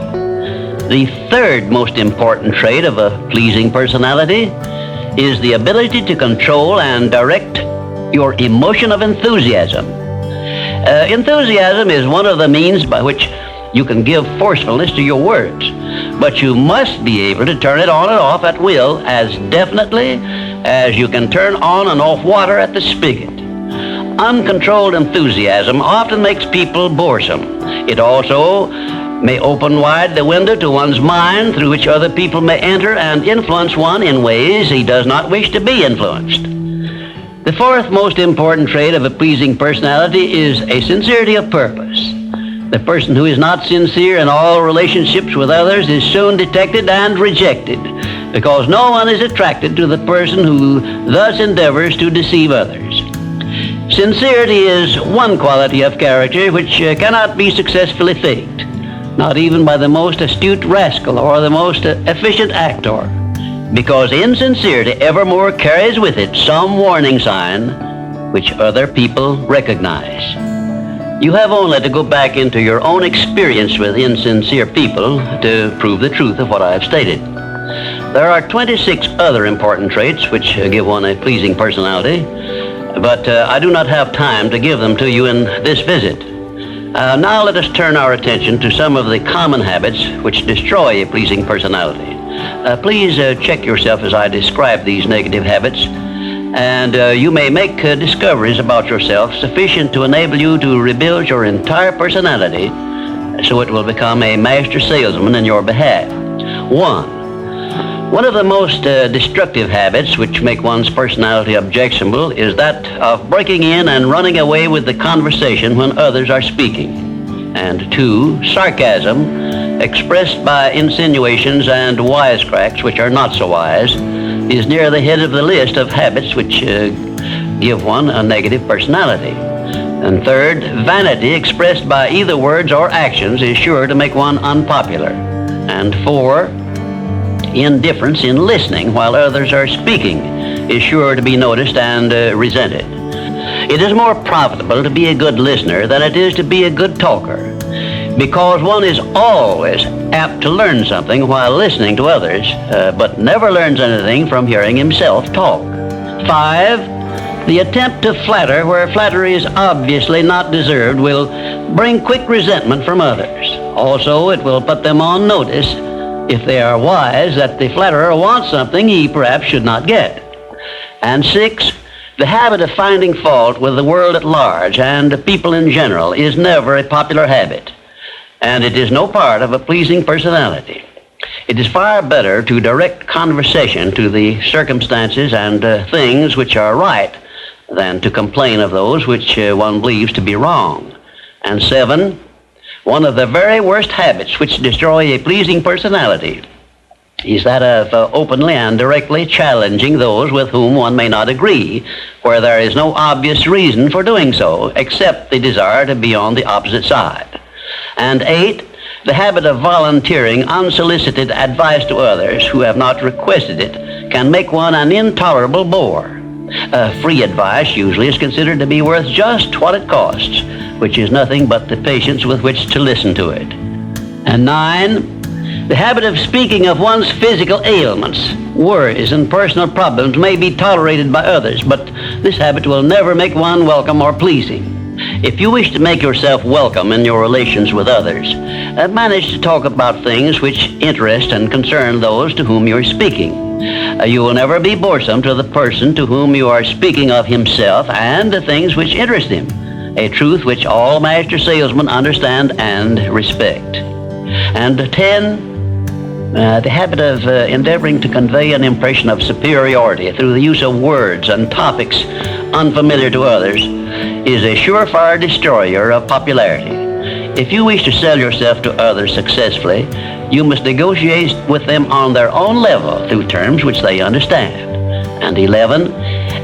The third most important trait of a pleasing personality is the ability to control and direct your emotion of enthusiasm. Enthusiasm is one of the means by which you can give forcefulness to your words, but you must be able to turn it on and off at will as definitely as you can turn on and off water at the spigot. Uncontrolled enthusiasm often makes people boresome. It also may open wide the window to one's mind through which other people may enter and influence one in ways he does not wish to be influenced. The fourth most important trait of a pleasing personality is a sincerity of purpose. The person who is not sincere in all relationships with others is soon detected and rejected, because no one is attracted to the person who thus endeavors to deceive others. Sincerity is one quality of character which cannot be successfully faked, not even by the most astute rascal or the most efficient actor, because insincerity evermore carries with it some warning sign which other people recognize. You have only to go back into your own experience with insincere people to prove the truth of what I have stated. There are 26 other important traits which give one a pleasing personality, but I do not have time to give them to you in this visit. Now let us turn our attention to some of the common habits which destroy a pleasing personality. Please check yourself as I describe these negative habits, and you may make discoveries about yourself sufficient to enable you to rebuild your entire personality so it will become a master salesman in your behalf. One of the most destructive habits which make one's personality objectionable is that of breaking in and running away with the conversation when others are speaking. And 2, sarcasm, expressed by insinuations and wisecracks which are not so wise, is near the head of the list of habits which give one a negative personality. And 3rd, vanity expressed by either words or actions is sure to make one unpopular. And 4, indifference in listening while others are speaking is sure to be noticed and resented. It is more profitable to be a good listener than it is to be a good talker, because one is always apt to learn something while listening to others, but never learns anything from hearing himself talk. 5, the attempt to flatter where flattery is obviously not deserved will bring quick resentment from others. Also, it will put them on notice, if they are wise, that the flatterer wants something he perhaps should not get. And 6, the habit of finding fault with the world at large and people in general is never a popular habit, and it is no part of a pleasing personality. It is far better to direct conversation to the circumstances and things which are right than to complain of those which one believes to be wrong. And 7, one of the very worst habits which destroy a pleasing personality is that of openly and directly challenging those with whom one may not agree, where there is no obvious reason for doing so, except the desire to be on the opposite side. And 8, the habit of volunteering unsolicited advice to others who have not requested it can make one an intolerable bore. Free advice usually is considered to be worth just what it costs, which is nothing but the patience with which to listen to it. And 9, the habit of speaking of one's physical ailments, worries, and personal problems may be tolerated by others, but this habit will never make one welcome or pleasing. If you wish to make yourself welcome in your relations with others, manage to talk about things which interest and concern those to whom you're speaking. You will never be boresome to the person to whom you are speaking of himself and the things which interest him, a truth which all master salesmen understand and respect. And 10, the habit of endeavoring to convey an impression of superiority through the use of words and topics unfamiliar to others is a surefire destroyer of popularity. If you wish to sell yourself to others successfully, you must negotiate with them on their own level through terms which they understand. And 11,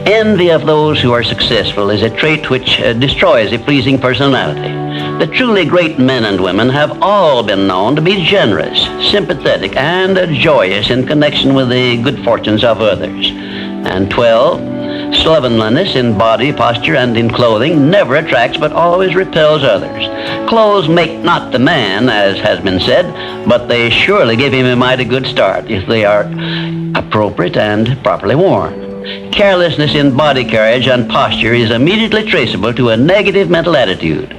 envy of those who are successful is a trait which destroys a pleasing personality. The truly great men and women have all been known to be generous, sympathetic, and joyous in connection with the good fortunes of others. And 12, slovenliness in body, posture, and in clothing never attracts but always repels others. Clothes make not the man, as has been said, but they surely give him a mighty good start if they are appropriate and properly worn. Carelessness in body carriage and posture is immediately traceable to a negative mental attitude.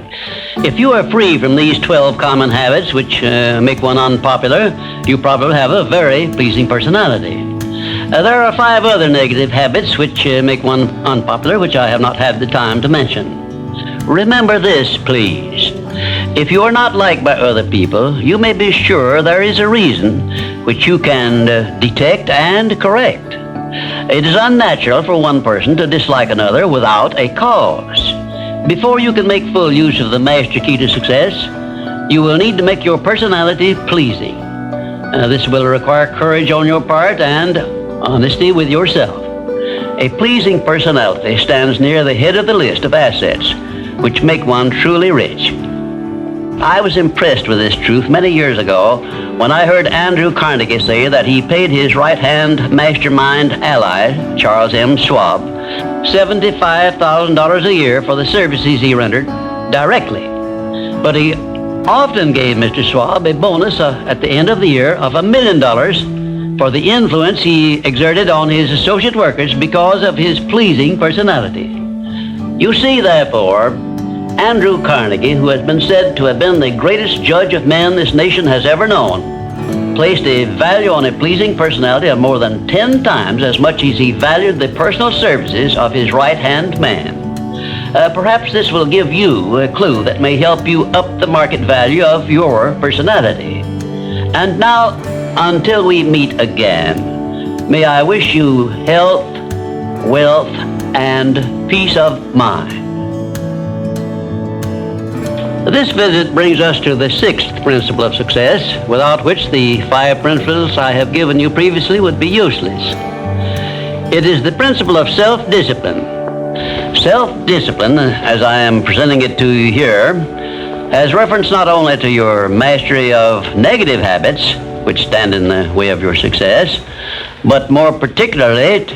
If you are free from these 12 common habits which make one unpopular, you probably have a very pleasing personality. There are 5 other negative habits which make one unpopular, which I have not had the time to mention. Remember this, please. If you are not liked by other people, you may be sure there is a reason which you can detect and correct. It is unnatural for one person to dislike another without a cause. Before you can make full use of the master key to success, you will need to make your personality pleasing. This will require courage on your part and honesty with yourself. A pleasing personality stands near the head of the list of assets which make one truly rich. I was impressed with this truth many years ago when I heard Andrew Carnegie say that he paid his right-hand mastermind ally, Charles M. Schwab, $75,000 a year for the services he rendered directly. But he often gave Mr. Schwab a bonus at the end of the year of $1 million for the influence he exerted on his associate workers because of his pleasing personality. You see, therefore, Andrew Carnegie, who has been said to have been the greatest judge of men this nation has ever known, placed a value on a pleasing personality of more than 10 times as much as he valued the personal services of his right-hand man. Perhaps this will give you a clue that may help you up the market value of your personality. And now, until we meet again, may I wish you health, wealth, and peace of mind. This visit brings us to the 6th principle of success, without which the 5 principles I have given you previously would be useless. It is the principle of self-discipline. Self-discipline, as I am presenting it to you here, has reference not only to your mastery of negative habits, which stand in the way of your success, but more particularly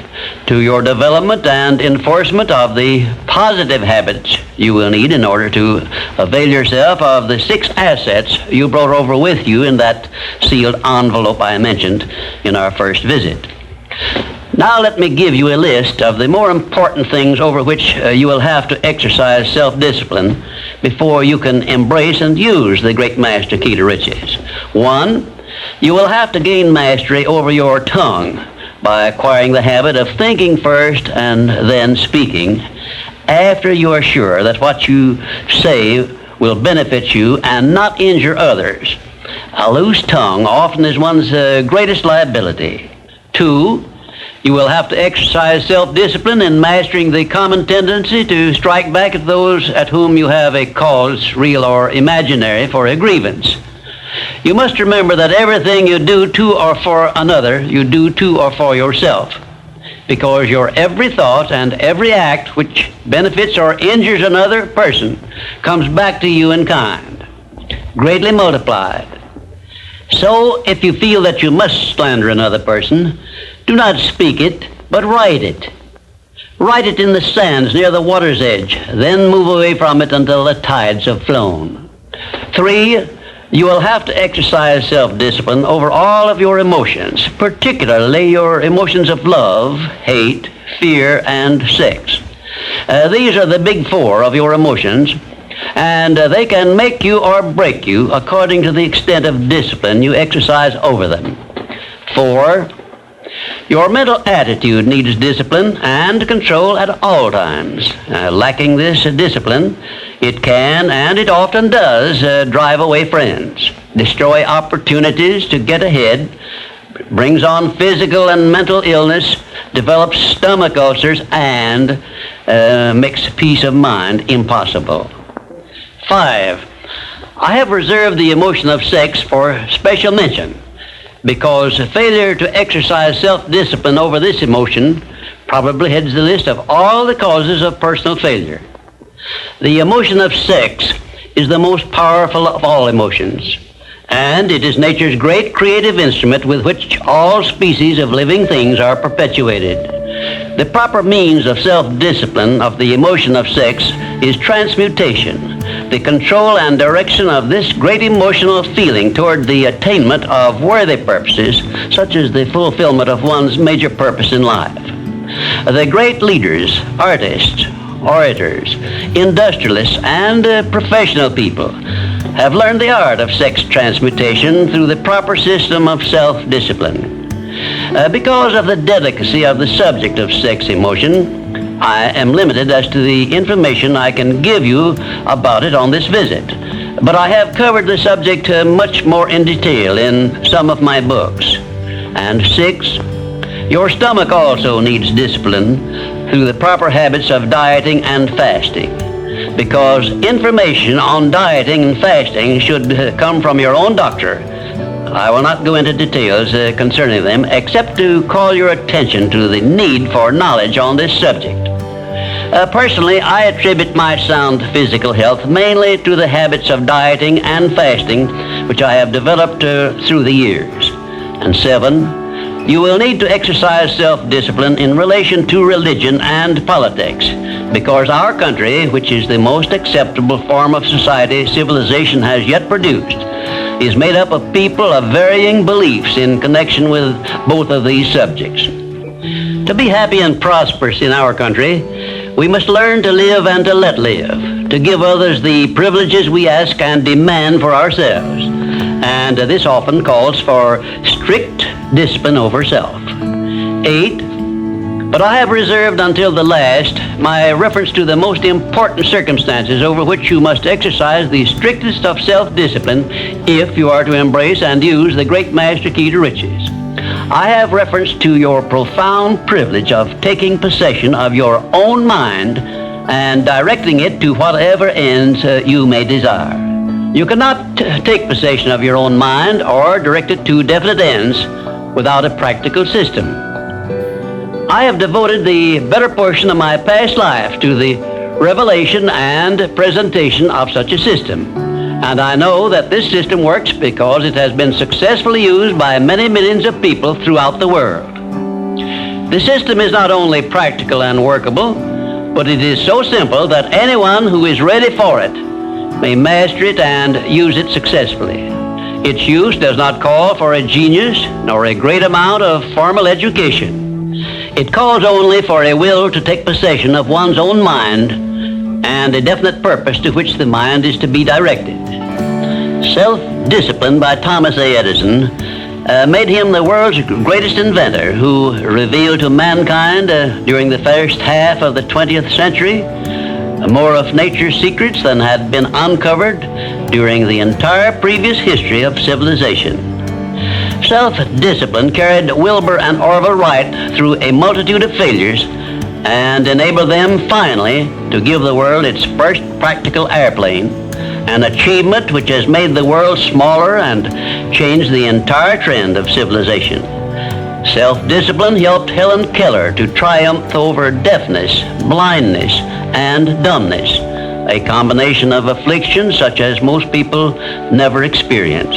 to your development and enforcement of the positive habits you will need in order to avail yourself of the 6 assets you brought over with you in that sealed envelope I mentioned in our first visit. Now let me give you a list of the more important things over which you will have to exercise self-discipline before you can embrace and use the great master key to riches. 1, you will have to gain mastery over your tongue by acquiring the habit of thinking first and then speaking after you are sure that what you say will benefit you and not injure others. A loose tongue often is one's greatest liability. 2, you will have to exercise self-discipline in mastering the common tendency to strike back at those at whom you have a cause, real or imaginary, for a grievance. You must remember that everything you do to or for another, you do to or for yourself, because your every thought and every act which benefits or injures another person comes back to you in kind, greatly multiplied. So, if you feel that you must slander another person, do not speak it, but write it. Write it in the sands near the water's edge, then move away from it until the tides have flown. 3, you will have to exercise self-discipline over all of your emotions, particularly your emotions of love, hate, fear, and sex. These are the big 4 of your emotions, and they can make you or break you according to the extent of discipline you exercise over them. 4, your mental attitude needs discipline and control at all times. Lacking this discipline, it can, and it often does, drive away friends, destroy opportunities to get ahead, brings on physical and mental illness, develops stomach ulcers, and makes peace of mind impossible. 5, I have reserved the emotion of sex for special mention, because failure to exercise self-discipline over this emotion probably heads the list of all the causes of personal failure. The emotion of sex is the most powerful of all emotions, and it is nature's great creative instrument with which all species of living things are perpetuated. The proper means of self-discipline of the emotion of sex is transmutation, the control and direction of this great emotional feeling toward the attainment of worthy purposes, such as the fulfillment of one's major purpose in life. The great leaders, artists, orators, industrialists, and professional people have learned the art of sex transmutation through the proper system of self-discipline. Because of the delicacy of the subject of sex emotion, I am limited as to the information I can give you about it on this visit, but I have covered the subject much more in detail in some of my books. And 6, your stomach also needs discipline through the proper habits of dieting and fasting, because information on dieting and fasting should come from your own doctor. I will not go into details concerning them, except to call your attention to the need for knowledge on this subject. Personally, I attribute my sound physical health mainly to the habits of dieting and fasting, which I have developed through the years. And 7, You will need to exercise self-discipline in relation to religion and politics, because our country, which is the most acceptable form of society civilization has yet produced, is made up of people of varying beliefs in connection with both of these subjects. To be happy and prosperous in our country, we must learn to live and to let live, to give others the privileges we ask and demand for ourselves. And this often calls for strict discipline over self. 8. But I have reserved until the last my reference to the most important circumstances over which you must exercise the strictest of self-discipline if you are to embrace and use the great master key to riches. I have reference to your profound privilege of taking possession of your own mind and directing it to whatever ends you may desire. You cannot take possession of your own mind or direct it to definite ends without a practical system. I have devoted the better portion of my past life to the revelation and presentation of such a system. And I know that this system works because it has been successfully used by many millions of people throughout the world. The system is not only practical and workable, but it is so simple that anyone who is ready for it may master it and use it successfully. Its use does not call for a genius nor a great amount of formal education. It calls only for a will to take possession of one's own mind and a definite purpose to which the mind is to be directed. Self-discipline by Thomas A. Edison made him the world's greatest inventor, who revealed to mankind during the first half of the 20th century more of nature's secrets than had been uncovered during the entire previous history of civilization. Self-discipline carried Wilbur and Orville Wright through a multitude of failures and enabled them finally to give the world its first practical airplane, an achievement which has made the world smaller and changed the entire trend of civilization. Self-discipline helped Helen Keller to triumph over deafness, blindness, and dumbness, a combination of afflictions such as most people never experience.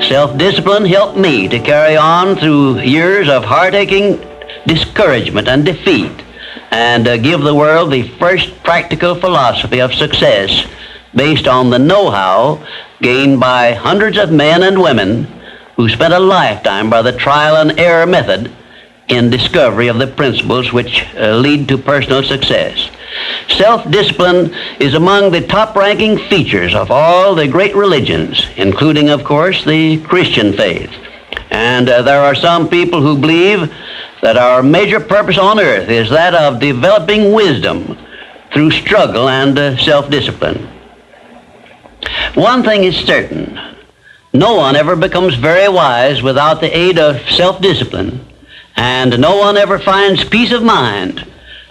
Self-discipline helped me to carry on through years of heart-aching discouragement and defeat, and give the world the first practical philosophy of success based on the know-how gained by hundreds of men and women who spent a lifetime by the trial and error method in discovery of the principles which lead to personal success. Self-discipline is among the top-ranking features of all the great religions, including, of course, the Christian faith. And there are some people who believe that our major purpose on earth is that of developing wisdom through struggle and self-discipline. One thing is certain: no one ever becomes very wise without the aid of self-discipline, and no one ever finds peace of mind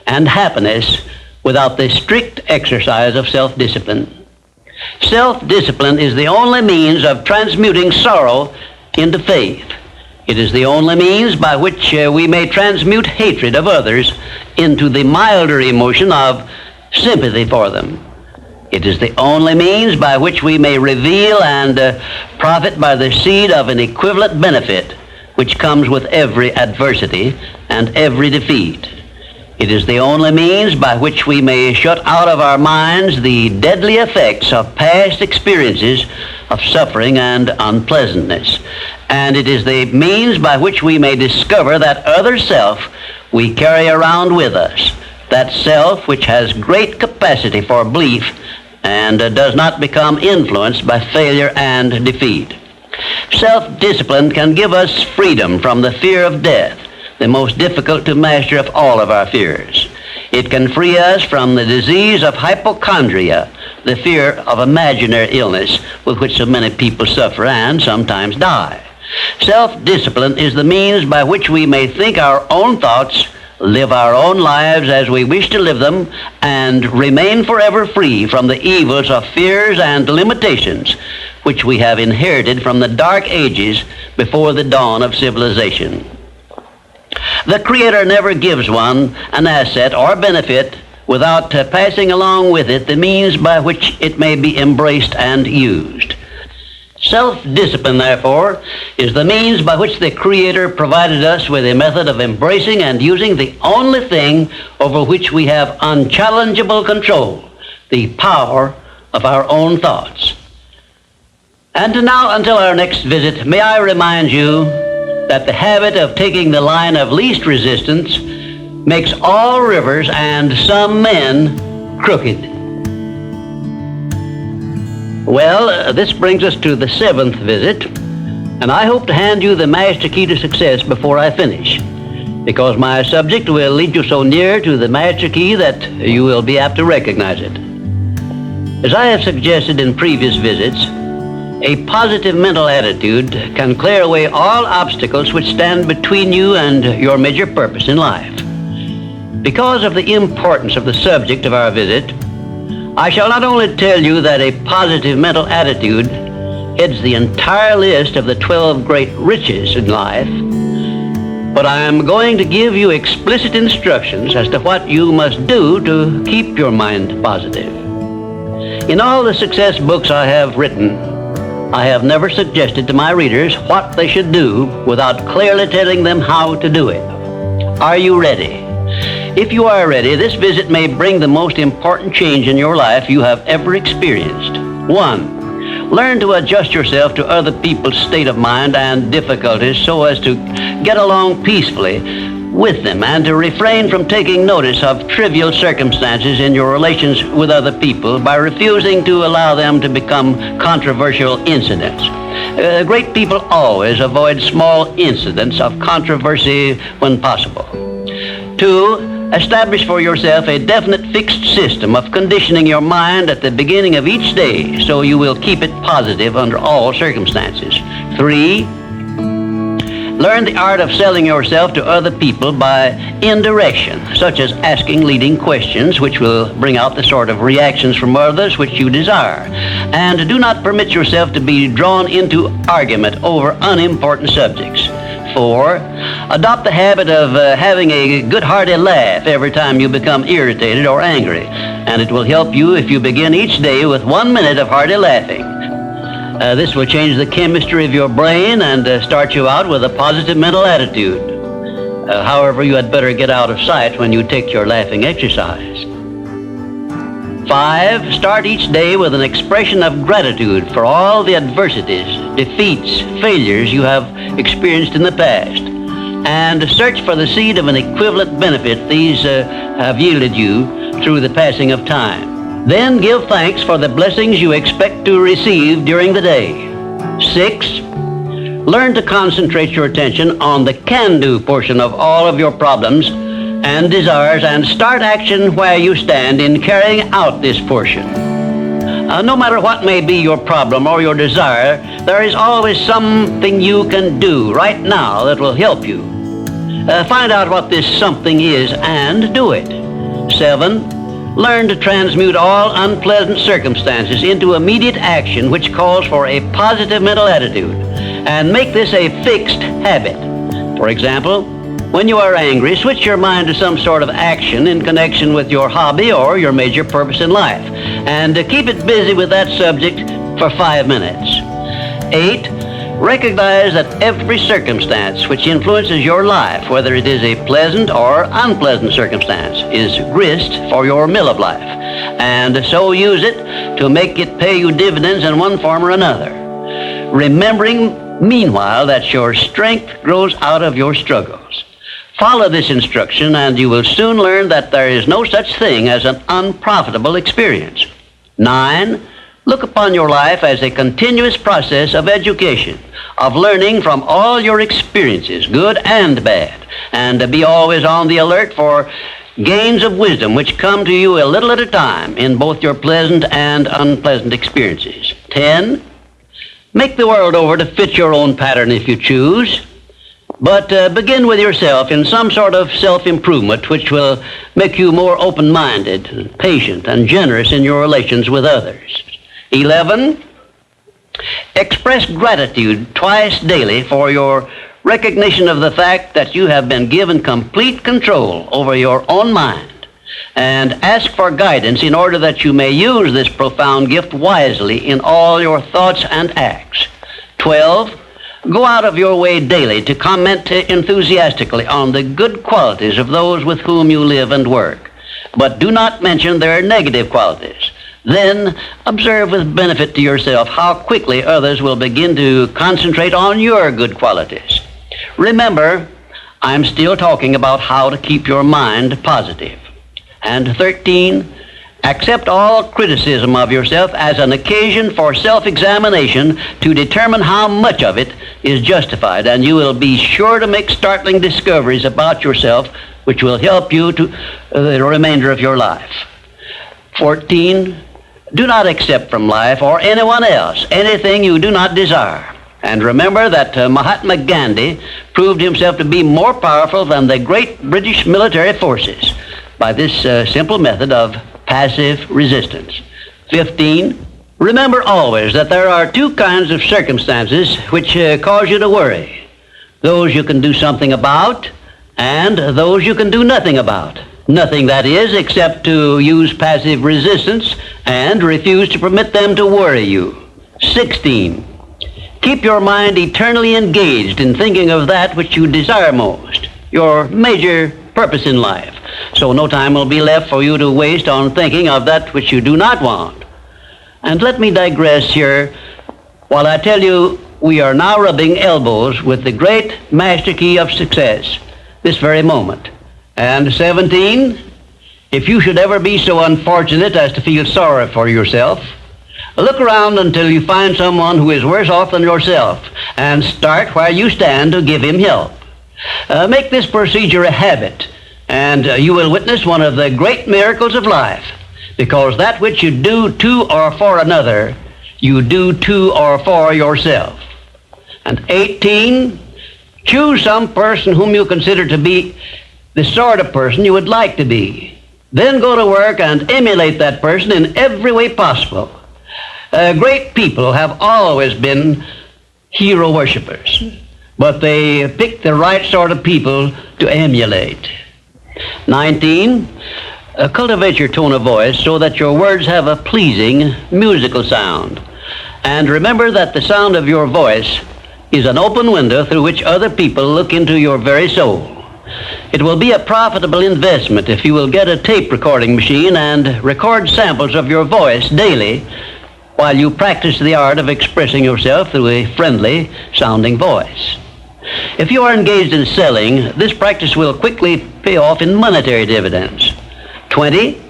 and happiness without the strict exercise of self-discipline. Self-discipline is the only means of transmuting sorrow into faith. It is the only means by which we may transmute hatred of others into the milder emotion of sympathy for them. It is the only means by which we may reveal and profit by the seed of an equivalent benefit which comes with every adversity and every defeat. It is the only means by which we may shut out of our minds the deadly effects of past experiences of suffering and unpleasantness. And it is the means by which we may discover that other self we carry around with us, that self which has great capacity for belief and does not become influenced by failure and defeat. Self-discipline can give us freedom from the fear of death, the most difficult to master of all of our fears. It can free us from the disease of hypochondria, the fear of imaginary illness with which so many people suffer and sometimes die. Self-discipline is the means by which we may think our own thoughts, live our own lives as we wish to live them, and remain forever free from the evils of fears and limitations which we have inherited from the dark ages before the dawn of civilization. The Creator never gives one an asset or benefit without passing along with it the means by which it may be embraced and used. Self-discipline, therefore, is the means by which the Creator provided us with a method of embracing and using the only thing over which we have unchallengeable control, the power of our own thoughts. And now, until our next visit, may I remind you that the habit of taking the line of least resistance makes all rivers and some men crooked. Well, this brings us to the 7th visit, and I hope to hand you the master key to success before I finish, because my subject will lead you so near to the master key that you will be apt to recognize it. As I have suggested in previous visits, a positive mental attitude can clear away all obstacles which stand between you and your major purpose in life. Because of the importance of the subject of our visit, I shall not only tell you that a positive mental attitude heads the entire list of the 12 great riches in life, but I am going to give you explicit instructions as to what you must do to keep your mind positive. In all the success books I have written, I have never suggested to my readers what they should do without clearly telling them how to do it. Are you ready? If you are ready, this visit may bring the most important change in your life you have ever experienced. 1. Learn to adjust yourself to other people's state of mind and difficulties so as to get along peacefully with them and to refrain from taking notice of trivial circumstances in your relations with other people by refusing to allow them to become controversial incidents. Great people always avoid small incidents of controversy when possible. 2. Establish for yourself a definite fixed system of conditioning your mind at the beginning of each day so you will keep it positive under all circumstances. 3. Learn the art of selling yourself to other people by indirection, such as asking leading questions which will bring out the sort of reactions from others which you desire. And do not permit yourself to be drawn into argument over unimportant subjects. 4. Adopt the habit of having a good hearty laugh every time you become irritated or angry, and it will help you if you begin each day with 1 minute of hearty laughing. This will change the chemistry of your brain and start you out with a positive mental attitude. However, you had better get out of sight when you take your laughing exercise. 5. Start each day with an expression of gratitude for all the adversities, defeats, failures you have experienced in the past, and search for the seed of an equivalent benefit these have yielded you through the passing of time. Then give thanks for the blessings you expect to receive during the day. 6. Learn to concentrate your attention on the can-do portion of all of your problems and desires, and start action where you stand in carrying out this portion. No matter what may be your problem or your desire, there is always something you can do right now that will help you. Find out what this something is and do it. 7. Learn to transmute all unpleasant circumstances into immediate action which calls for a positive mental attitude, and make this a fixed habit. For example, when you are angry, switch your mind to some sort of action in connection with your hobby or your major purpose in life, and keep it busy with that subject for 5 minutes. 8. Recognize that every circumstance which influences your life, whether it is a pleasant or unpleasant circumstance, is grist for your mill of life, and so use it to make it pay you dividends in one form or another, remembering meanwhile that your strength grows out of your struggles. Follow this instruction, and you will soon learn that there is no such thing as an unprofitable experience. 9. Look upon your life as a continuous process of education, of learning from all your experiences, good and bad, and be always on the alert for gains of wisdom which come to you a little at a time in both your pleasant and unpleasant experiences. 10. Make the world over to fit your own pattern if you choose. But begin with yourself in some sort of self-improvement which will make you more open-minded, patient, and generous in your relations with others. 11. Express gratitude twice daily for your recognition of the fact that you have been given complete control over your own mind, and ask for guidance in order that you may use this profound gift wisely in all your thoughts and acts. 12. Go out of your way daily to comment enthusiastically on the good qualities of those with whom you live and work, but do not mention their negative qualities. Then observe with benefit to yourself how quickly others will begin to concentrate on your good qualities. Remember, I'm still talking about how to keep your mind positive. And 13, accept all criticism of yourself as an occasion for self-examination to determine how much of it is justified, and you will be sure to make startling discoveries about yourself which will help you to the remainder of your life. 14, do not accept from life or anyone else anything you do not desire. And remember that Mahatma Gandhi proved himself to be more powerful than the great British military forces by this simple method of passive resistance. 15, remember always that there are two kinds of circumstances which cause you to worry. Those you can do something about, and those you can do nothing about. Nothing, that is, except to use passive resistance and refuse to permit them to worry you. 16, keep your mind eternally engaged in thinking of that which you desire most, your major purpose in life, so no time will be left for you to waste on thinking of that which you do not want. And let me digress here while I tell you we are now rubbing elbows with the great master key of success this very moment. And 17, if you should ever be so unfortunate as to feel sorry for yourself, look around until you find someone who is worse off than yourself, and start where you stand to give him help. Make this procedure a habit, and you will witness one of the great miracles of life, because that which you do to or for another, you do to or for yourself. And 18, choose some person whom you consider to be the sort of person you would like to be. Then go to work and emulate that person in every way possible. Great people have always been hero worshippers, but they pick the right sort of people to emulate. 19, cultivate your tone of voice so that your words have a pleasing musical sound. And remember that the sound of your voice is an open window through which other people look into your very soul. It will be a profitable investment if you will get a tape recording machine and record samples of your voice daily while you practice the art of expressing yourself through a friendly sounding voice. If you are engaged in selling, this practice will quickly pay off in monetary dividends. 20,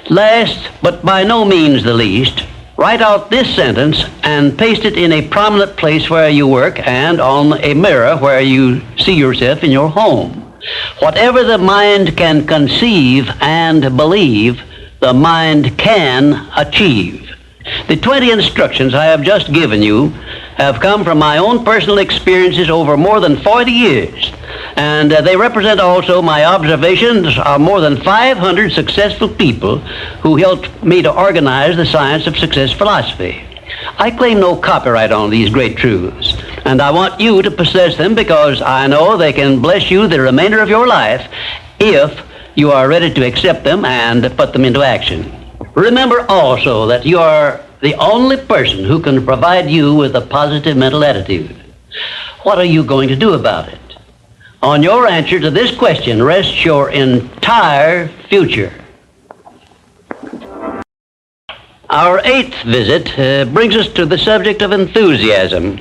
last but by no means the least, write out this sentence and paste it in a prominent place where you work and on a mirror where you see yourself in your home. Whatever the mind can conceive and believe, the mind can achieve. The 20 instructions I have just given you have come from my own personal experiences over more than 40 years, and they represent also my observations of more than 500 successful people who helped me to organize the science of success philosophy. I claim no copyright on these great truths, and I want you to possess them because I know they can bless you the remainder of your life if you are ready to accept them and put them into action. Remember also that you are the only person who can provide you with a positive mental attitude. What are you going to do about it? On your answer to this question rests your entire future. Our 8th visit brings us to the subject of enthusiasm,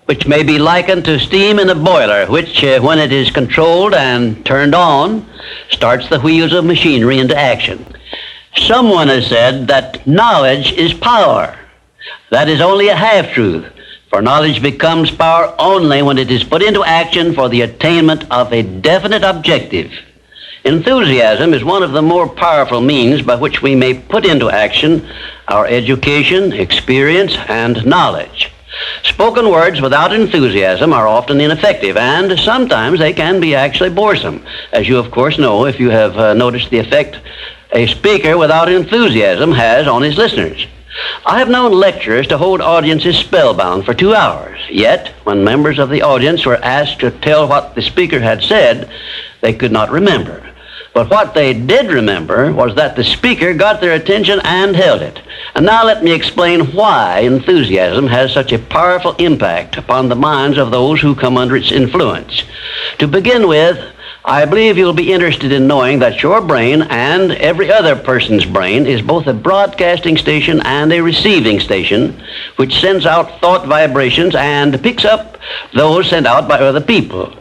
which may be likened to steam in a boiler, which, when it is controlled and turned on, starts the wheels of machinery into action. Someone has said that knowledge is power. That is only a half-truth, for knowledge becomes power only when it is put into action for the attainment of a definite objective. Enthusiasm is one of the more powerful means by which we may put into action our education, experience, and knowledge. Spoken words without enthusiasm are often ineffective, and sometimes they can be actually boresome, as you of course know if you have noticed the effect a speaker without enthusiasm has on his listeners. I have known lecturers to hold audiences spellbound for 2 hours, yet when members of the audience were asked to tell what the speaker had said, they could not remember. But what they did remember was that the speaker got their attention and held it. And now let me explain why enthusiasm has such a powerful impact upon the minds of those who come under its influence. To begin with, I believe you'll be interested in knowing that your brain and every other person's brain is both a broadcasting station and a receiving station, which sends out thought vibrations and picks up those sent out by other people.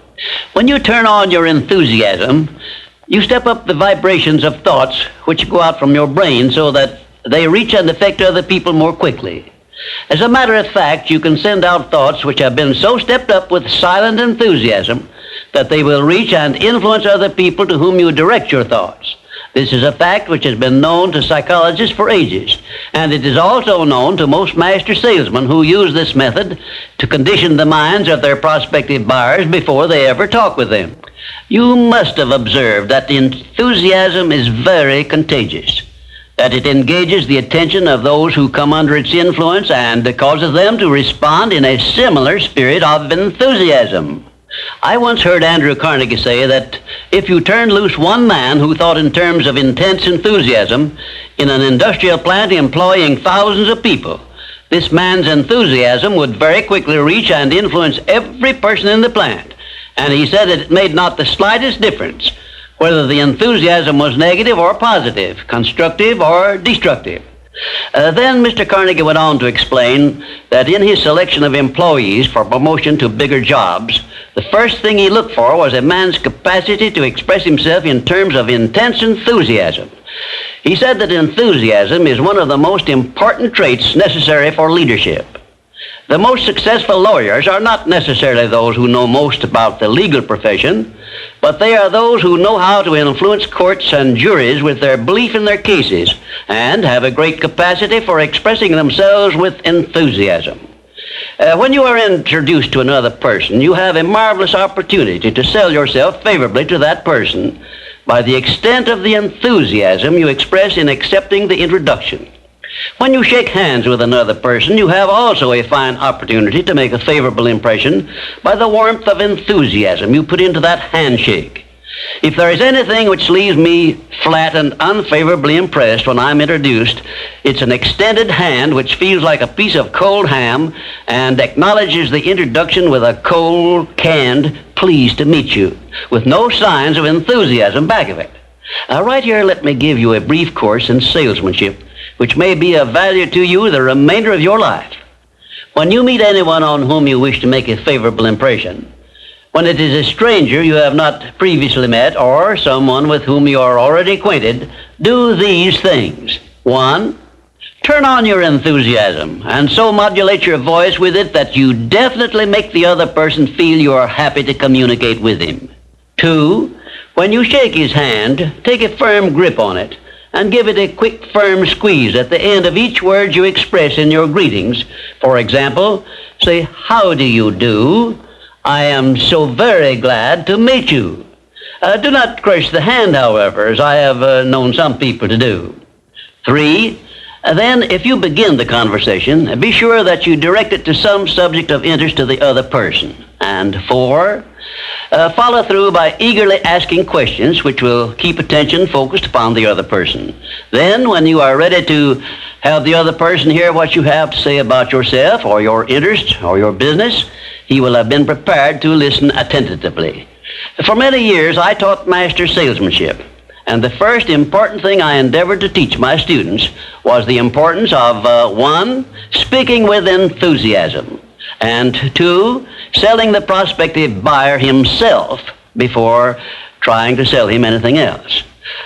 When you turn on your enthusiasm, you step up the vibrations of thoughts which go out from your brain so that they reach and affect other people more quickly. As a matter of fact, you can send out thoughts which have been so stepped up with silent enthusiasm that they will reach and influence other people to whom you direct your thoughts. This is a fact which has been known to psychologists for ages, and it is also known to most master salesmen who use this method to condition the minds of their prospective buyers before they ever talk with them. You must have observed that enthusiasm is very contagious, that it engages the attention of those who come under its influence and causes them to respond in a similar spirit of enthusiasm. I once heard Andrew Carnegie say that if you turned loose one man who thought in terms of intense enthusiasm in an industrial plant employing thousands of people, this man's enthusiasm would very quickly reach and influence every person in the plant. And he said that it made not the slightest difference whether the enthusiasm was negative or positive, constructive or destructive. Then Mr. Carnegie went on to explain that in his selection of employees for promotion to bigger jobs, the first thing he looked for was a man's capacity to express himself in terms of intense enthusiasm. He said that enthusiasm is one of the most important traits necessary for leadership. The most successful lawyers are not necessarily those who know most about the legal profession, but they are those who know how to influence courts and juries with their belief in their cases and have a great capacity for expressing themselves with enthusiasm. When you are introduced to another person, you have a marvelous opportunity to sell yourself favorably to that person by the extent of the enthusiasm you express in accepting the introduction. When you shake hands with another person, you have also a fine opportunity to make a favorable impression by the warmth of enthusiasm you put into that handshake. If there is anything which leaves me flat and unfavorably impressed when I'm introduced, it's an extended hand which feels like a piece of cold ham and acknowledges the introduction with a cold, canned, pleased to meet you, with no signs of enthusiasm back of it. Right here, let me give you a brief course in salesmanship, which may be of value to you the remainder of your life. When you meet anyone on whom you wish to make a favorable impression, when it is a stranger you have not previously met or someone with whom you are already acquainted, do these things. 1, turn on your enthusiasm and so modulate your voice with it that you definitely make the other person feel you are happy to communicate with him. 2, when you shake his hand, take a firm grip on it and give it a quick, firm squeeze at the end of each word you express in your greetings. For example, say, "How do you do? I am so very glad to meet you." Do not crush the hand, however, as I have known some people to do. 3, then if you begin the conversation, be sure that you direct it to some subject of interest to the other person. And 4, follow through by eagerly asking questions which will keep attention focused upon the other person. Then, when you are ready to have the other person hear what you have to say about yourself or your interest or your business, he will have been prepared to listen attentively. For many years, I taught master salesmanship, and the first important thing I endeavored to teach my students was the importance of 1, speaking with enthusiasm, and 2, selling the prospective buyer himself before trying to sell him anything else.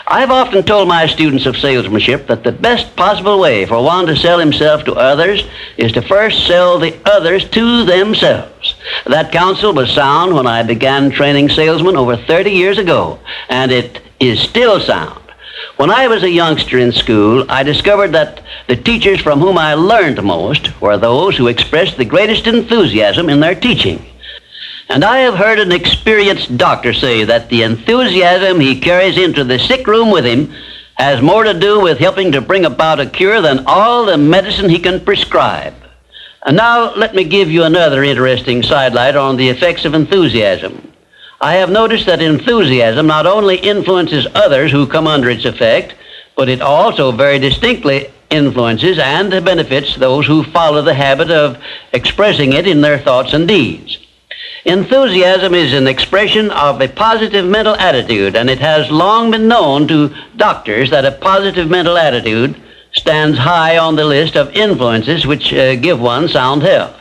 I've often told my students of salesmanship that the best possible way for one to sell himself to others is to first sell the others to themselves. That counsel was sound when I began training salesmen over 30 years ago, and it is still sound. When I was a youngster in school, I discovered that the teachers from whom I learned most were those who expressed the greatest enthusiasm in their teaching. And I have heard an experienced doctor say that the enthusiasm he carries into the sick room with him has more to do with helping to bring about a cure than all the medicine he can prescribe. And now let me give you another interesting sidelight on the effects of enthusiasm. I have noticed that enthusiasm not only influences others who come under its effect, but it also very distinctly influences and benefits those who follow the habit of expressing it in their thoughts and deeds. Enthusiasm is an expression of a positive mental attitude, and it has long been known to doctors that a positive mental attitude stands high on the list of influences which give one sound health.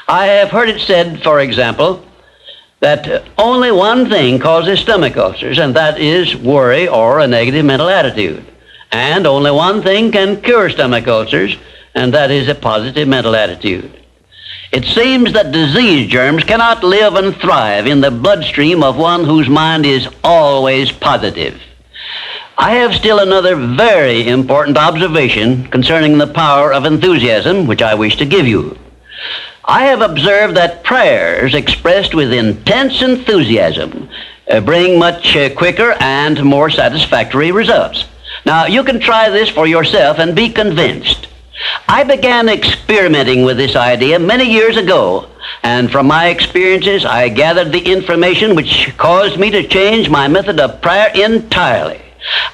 I have heard it said, for example, that only one thing causes stomach ulcers, and that is worry or a negative mental attitude. And only one thing can cure stomach ulcers, and that is a positive mental attitude. It seems that disease germs cannot live and thrive in the bloodstream of one whose mind is always positive. I have still another very important observation concerning the power of enthusiasm, which I wish to give you. I have observed that prayers expressed with intense enthusiasm bring much quicker and more satisfactory results. Now, you can try this for yourself and be convinced. I began experimenting with this idea many years ago, and from my experiences, I gathered the information which caused me to change my method of prayer entirely.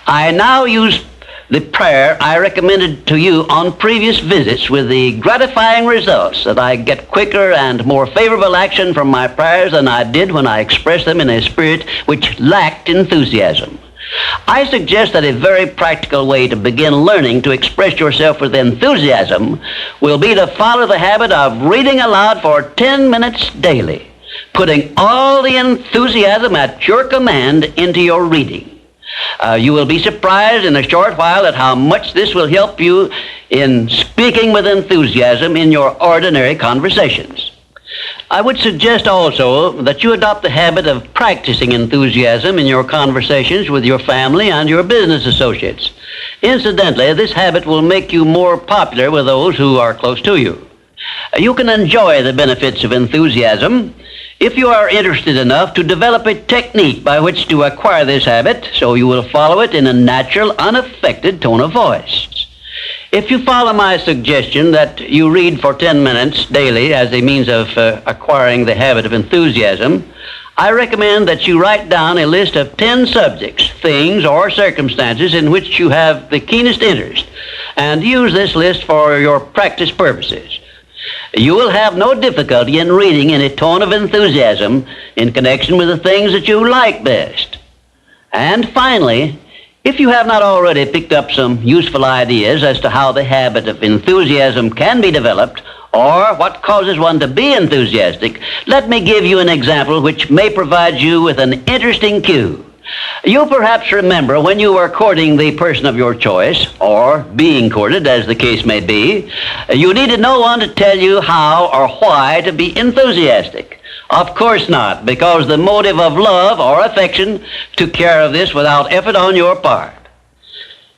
I now use the prayer I recommended to you on previous visits, with the gratifying results that I get quicker and more favorable action from my prayers than I did when I expressed them in a spirit which lacked enthusiasm. I suggest that a very practical way to begin learning to express yourself with enthusiasm will be to follow the habit of reading aloud for 10 minutes daily, putting all the enthusiasm at your command into your reading. You will be surprised in a short while at how much this will help you in speaking with enthusiasm in your ordinary conversations. I would suggest also that you adopt the habit of practicing enthusiasm in your conversations with your family and your business associates. Incidentally, this habit will make you more popular with those who are close to you. You can enjoy the benefits of enthusiasm if you are interested enough to develop a technique by which to acquire this habit, so you will follow it in a natural, unaffected tone of voice. If you follow my suggestion that you read for 10 minutes daily as a means of acquiring the habit of enthusiasm, I recommend that you write down a list of 10 subjects, things, or circumstances in which you have the keenest interest, and use this list for your practice purposes. You will have no difficulty in reading in a tone of enthusiasm in connection with the things that you like best. And finally, if you have not already picked up some useful ideas as to how the habit of enthusiasm can be developed, or what causes one to be enthusiastic, let me give you an example which may provide you with an interesting cue. You perhaps remember when you were courting the person of your choice, or being courted, as the case may be, you needed no one to tell you how or why to be enthusiastic. Of course not, because the motive of love or affection took care of this without effort on your part.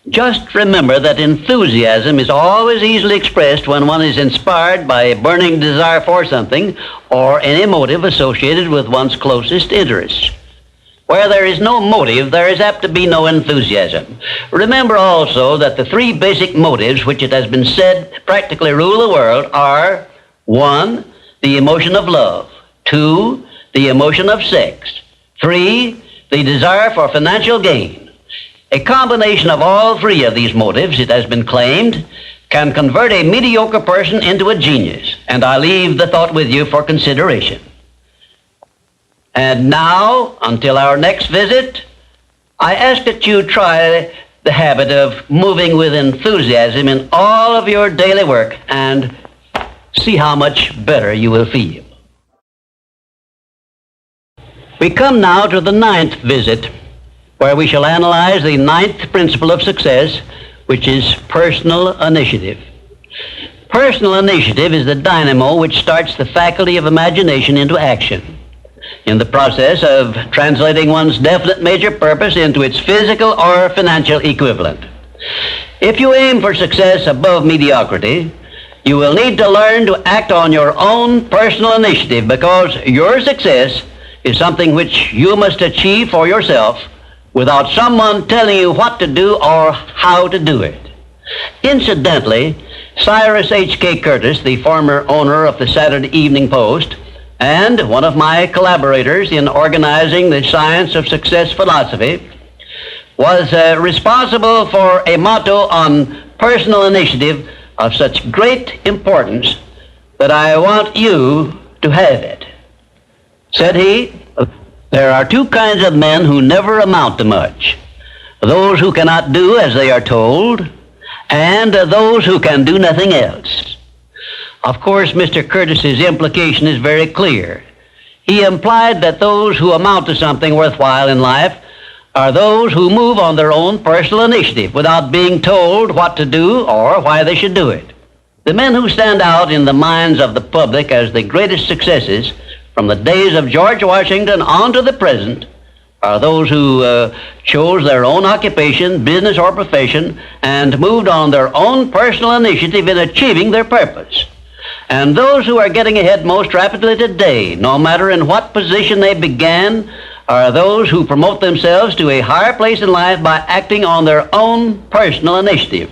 Just remember that enthusiasm is always easily expressed when one is inspired by a burning desire for something or any motive associated with one's closest interests. Where there is no motive, there is apt to be no enthusiasm. Remember also that the three basic motives which it has been said practically rule the world are: 1, the emotion of love; 2, the emotion of sex; 3, the desire for financial gain. A combination of all three of these motives, it has been claimed, can convert a mediocre person into a genius, and I leave the thought with you for consideration. And now, until our next visit, I ask that you try the habit of moving with enthusiasm in all of your daily work and see how much better you will feel. We come now to the 9th visit, where we shall analyze the 9th principle of success, which is personal initiative. Personal initiative is the dynamo which starts the faculty of imagination into action, in the process of translating one's definite major purpose into its physical or financial equivalent. If you aim for success above mediocrity, you will need to learn to act on your own personal initiative, because your success is something which you must achieve for yourself without someone telling you what to do or how to do it. Incidentally, Cyrus H.K. Curtis, the former owner of the Saturday Evening Post and one of my collaborators in organizing the Science of Success philosophy, was responsible for a motto on personal initiative of such great importance that I want you to have it. Said he, "There are two kinds of men who never amount to much. Those who cannot do as they are told, and those who can do nothing else." Of course, Mr. Curtis's implication is very clear. He implied that those who amount to something worthwhile in life are those who move on their own personal initiative without being told what to do or why they should do it. The men who stand out in the minds of the public as the greatest successes from the days of George Washington on to the present are those who chose their own occupation, business, or profession and moved on their own personal initiative in achieving their purpose. And those who are getting ahead most rapidly today, no matter in what position they began, are those who promote themselves to a higher place in life by acting on their own personal initiative.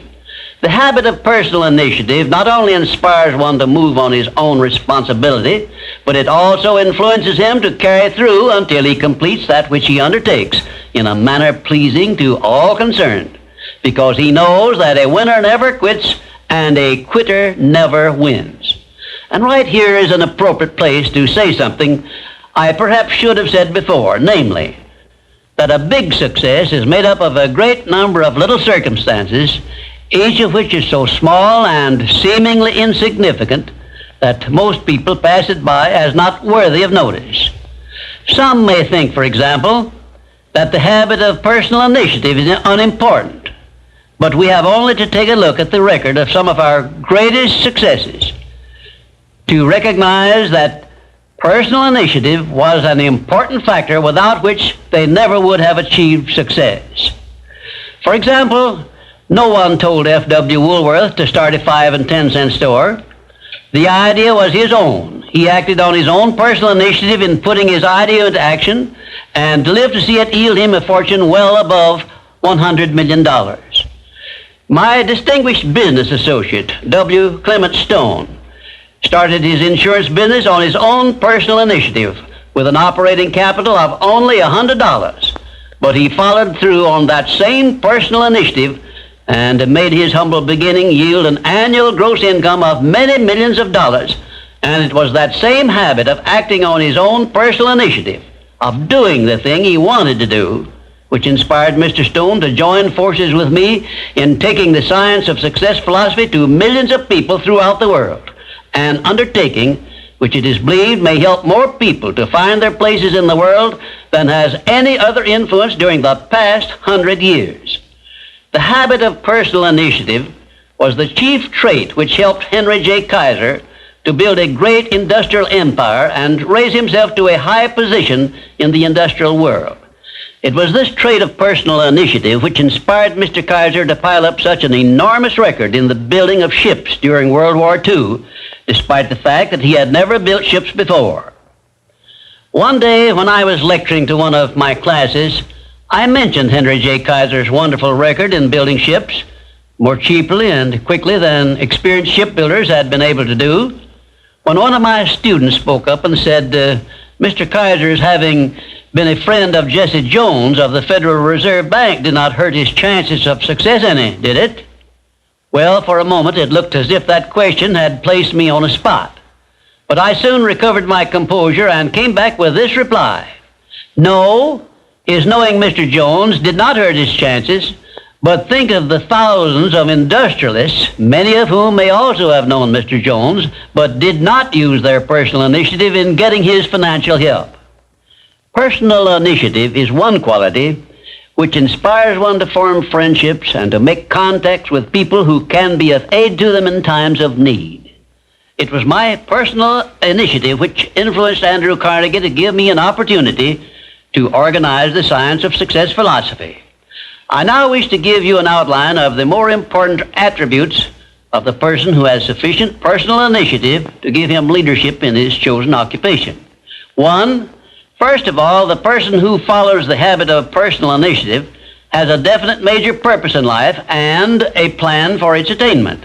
The habit of personal initiative not only inspires one to move on his own responsibility, but it also influences him to carry through until he completes that which he undertakes in a manner pleasing to all concerned, because he knows that a winner never quits and a quitter never wins. And right here is an appropriate place to say something I perhaps should have said before, namely, that a big success is made up of a great number of little circumstances, each of which is so small and seemingly insignificant that most people pass it by as not worthy of notice. Some may think, for example, that the habit of personal initiative is unimportant, but we have only to take a look at the record of some of our greatest successes to recognize that personal initiative was an important factor without which they never would have achieved success. For example, no one told F.W. Woolworth to start a 5 and 10 cent store. The idea was his own. He acted on his own personal initiative in putting his idea into action and lived to see it yield him a fortune well above $100 million. My distinguished business associate, W. Clement Stone, started his insurance business on his own personal initiative with an operating capital of only $100. But he followed through on that same personal initiative and made his humble beginning yield an annual gross income of many millions of dollars. And it was that same habit of acting on his own personal initiative, of doing the thing he wanted to do, which inspired Mr. Stone to join forces with me in taking the Science of Success philosophy to millions of people throughout the world, an undertaking which it is believed may help more people to find their places in the world than has any other influence during the past 100 years. The habit of personal initiative was the chief trait which helped Henry J. Kaiser to build a great industrial empire and raise himself to a high position in the industrial world. It was this trait of personal initiative which inspired Mr. Kaiser to pile up such an enormous record in the building of ships during World War II, despite the fact that he had never built ships before. One day when I was lecturing to one of my classes, I mentioned Henry J. Kaiser's wonderful record in building ships more cheaply and quickly than experienced shipbuilders had been able to do, when one of my students spoke up and said, Mr. Kaiser's having been a friend of Jesse Jones of the Federal Reserve Bank did not hurt his chances of success any, did it? Well, for a moment it looked as if that question had placed me on a spot. But I soon recovered my composure and came back with this reply. No, his knowing Mr. Jones did not hurt his chances, but think of the thousands of industrialists, many of whom may also have known Mr. Jones, but did not use their personal initiative in getting his financial help. Personal initiative is one quality which inspires one to form friendships and to make contacts with people who can be of aid to them in times of need. It was my personal initiative which influenced Andrew Carnegie to give me an opportunity to organize the Science of Success philosophy. I now wish to give you an outline of the more important attributes of the person who has sufficient personal initiative to give him leadership in his chosen occupation. 1, first of all, the person who follows the habit of personal initiative has a definite major purpose in life and a plan for its attainment.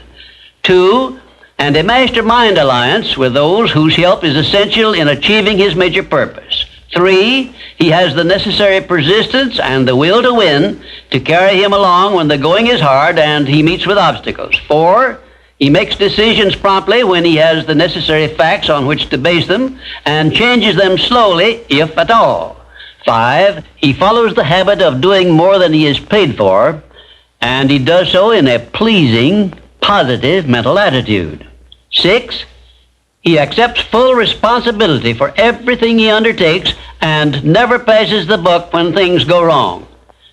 2, and a mastermind alliance with those whose help is essential in achieving his major purpose. 3, he has the necessary persistence and the will to win to carry him along when the going is hard and he meets with obstacles. 4, he makes decisions promptly when he has the necessary facts on which to base them and changes them slowly, if at all. 5, he follows the habit of doing more than he is paid for, and he does so in a pleasing, positive mental attitude. 6, he accepts full responsibility for everything he undertakes and never passes the buck when things go wrong.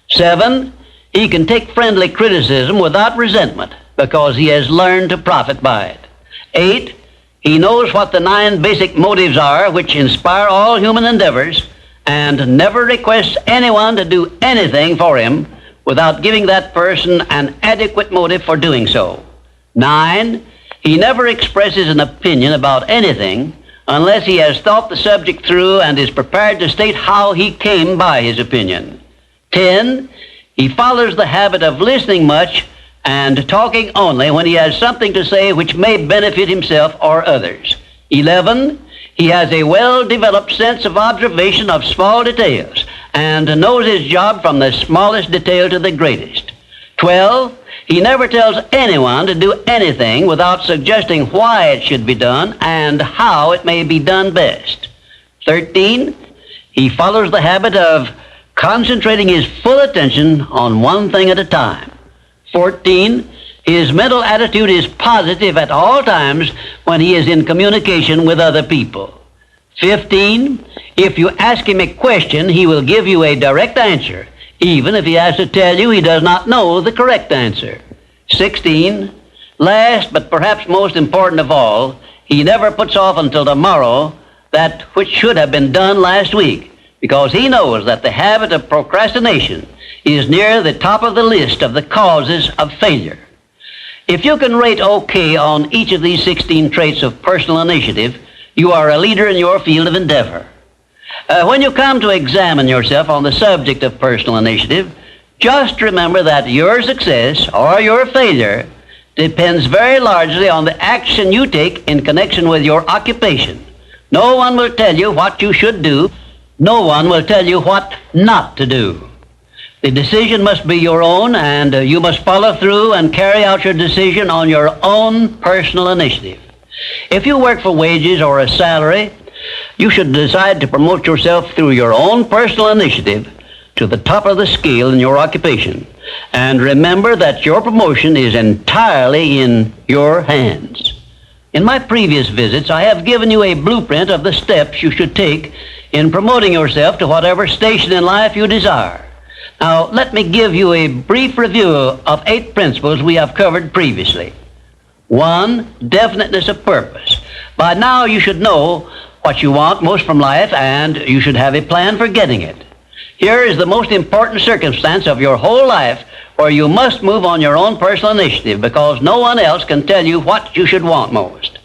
7, he can take friendly criticism without resentment because he has learned to profit by it. 8, he knows what the 9 basic motives are which inspire all human endeavors and never requests anyone to do anything for him without giving that person an adequate motive for doing so. 9, he never expresses an opinion about anything unless he has thought the subject through and is prepared to state how he came by his opinion. 10, he follows the habit of listening much and talking only when he has something to say which may benefit himself or others. 11, he has a well-developed sense of observation of small details and knows his job from the smallest detail to the greatest. 12, he never tells anyone to do anything without suggesting why it should be done and how it may be done best. 13, he follows the habit of concentrating his full attention on one thing at a time. 14, his mental attitude is positive at all times when he is in communication with other people. 15, if you ask him a question, he will give you a direct answer, even if he has to tell you he does not know the correct answer. 16, last but perhaps most important of all, he never puts off until tomorrow that which should have been done last week, because he knows that the habit of procrastination is near the top of the list of the causes of failure. If you can rate OK on each of these 16 traits of personal initiative, you are a leader in your field of endeavor. When you come to examine yourself on the subject of personal initiative, just remember that your success or your failure depends very largely on the action you take in connection with your occupation. No one will tell you what you should do. No one will tell you what not to do. The decision must be your own, and you must follow through and carry out your decision on your own personal initiative. If you work for wages or a salary, you should decide to promote yourself through your own personal initiative to the top of the scale in your occupation. And remember that your promotion is entirely in your hands. In my previous visits, I have given you a blueprint of the steps you should take in promoting yourself to whatever station in life you desire. Now, let me give you a brief review of 8 principles we have covered previously. 1, definiteness of purpose. By now, you should know what you want most from life, and you should have a plan for getting it. Here is the most important circumstance of your whole life where you must move on your own personal initiative because no one else can tell you what you should want most.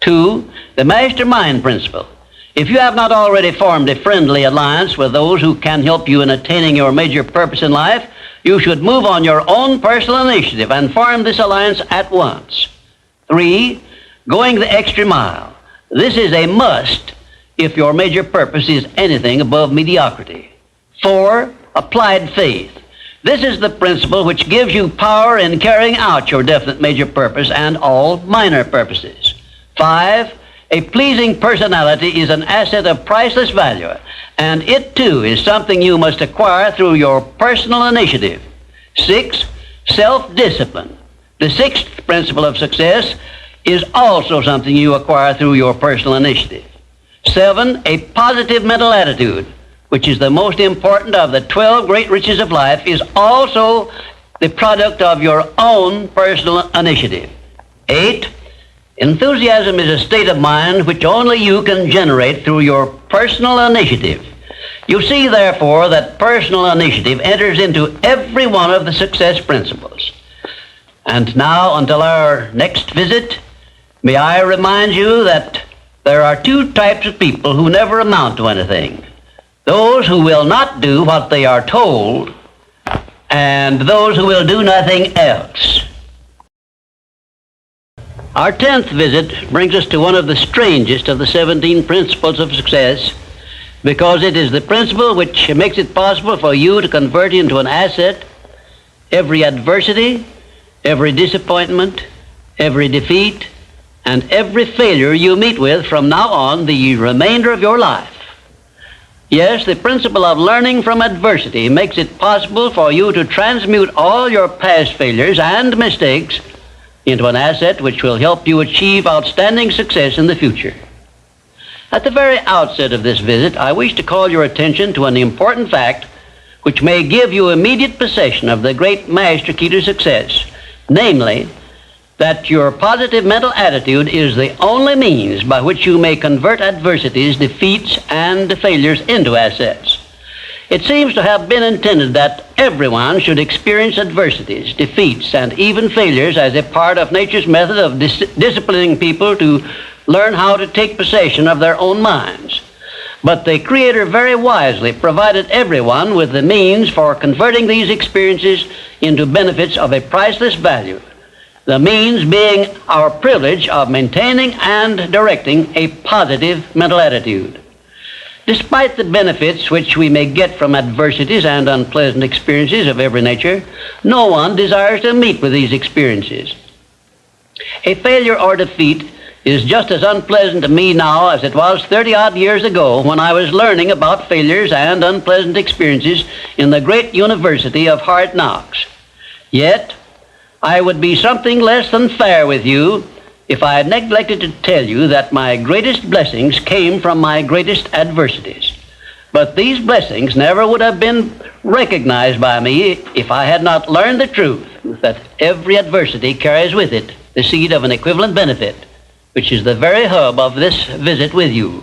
2, the mastermind principle. If you have not already formed a friendly alliance with those who can help you in attaining your major purpose in life, you should move on your own personal initiative and form this alliance at once. 3, going the extra mile. This is a must if your major purpose is anything above mediocrity. 4, applied faith. This is the principle which gives you power in carrying out your definite major purpose and all minor purposes. 5, a pleasing personality is an asset of priceless value, and it too is something you must acquire through your personal initiative. 6, self-discipline. The 6th principle of success is also something you acquire through your personal initiative. 7, a positive mental attitude, which is the most important of the 12 great riches of life, is also the product of your own personal initiative. 8, enthusiasm is a state of mind which only you can generate through your personal initiative. You see, therefore, that personal initiative enters into every one of the success principles. And now, until our next visit, may I remind you that there are 2 types of people who never amount to anything. Those who will not do what they are told, and those who will do nothing else. Our 10th visit brings us to one of the strangest of the 17 principles of success, because it is the principle which makes it possible for you to convert into an asset every adversity, every disappointment, every defeat, and every failure you meet with from now on the remainder of your life. Yes, the principle of learning from adversity makes it possible for you to transmute all your past failures and mistakes into an asset which will help you achieve outstanding success in the future. At the very outset of this visit, I wish to call your attention to an important fact which may give you immediate possession of the great master key to success, namely, that your positive mental attitude is the only means by which you may convert adversities, defeats, and failures into assets. It seems to have been intended that everyone should experience adversities, defeats, and even failures as a part of nature's method of disciplining people to learn how to take possession of their own minds. But the Creator very wisely provided everyone with the means for converting these experiences into benefits of a priceless value, the means being our privilege of maintaining and directing a positive mental attitude. Despite the benefits which we may get from adversities and unpleasant experiences of every nature, no one desires to meet with these experiences. A failure or defeat is just as unpleasant to me now as it was 30-odd years ago when I was learning about failures and unpleasant experiences in the great University of Hard Knocks. Yet, I would be something less than fair with you if I had neglected to tell you that my greatest blessings came from my greatest adversities. But these blessings never would have been recognized by me if I had not learned the truth that every adversity carries with it the seed of an equivalent benefit, which is the very hub of this visit with you.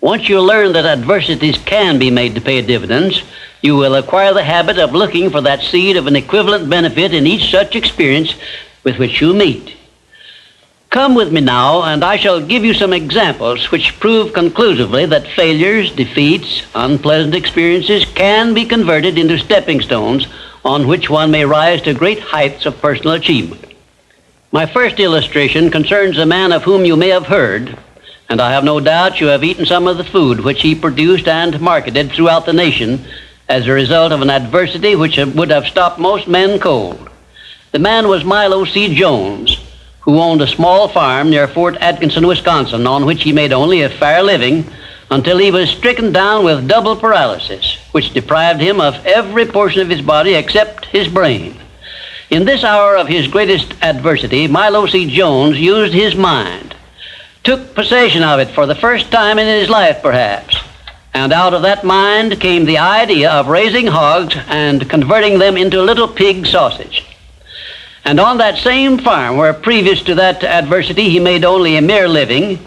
Once you learn that adversities can be made to pay dividends, you will acquire the habit of looking for that seed of an equivalent benefit in each such experience with which you meet. Come with me now, and I shall give you some examples which prove conclusively that failures, defeats, unpleasant experiences can be converted into stepping stones on which one may rise to great heights of personal achievement. My first illustration concerns a man of whom you may have heard, and I have no doubt you have eaten some of the food which he produced and marketed throughout the nation as a result of an adversity which would have stopped most men cold. The man was Milo C. Jones, who owned a small farm near Fort Atkinson, Wisconsin, on which he made only a fair living until he was stricken down with double paralysis, which deprived him of every portion of his body except his brain. In this hour of his greatest adversity, Milo C. Jones used his mind, took possession of it for the first time in his life, perhaps, and out of that mind came the idea of raising hogs and converting them into little pig sausage. And on that same farm, where previous to that adversity he made only a mere living,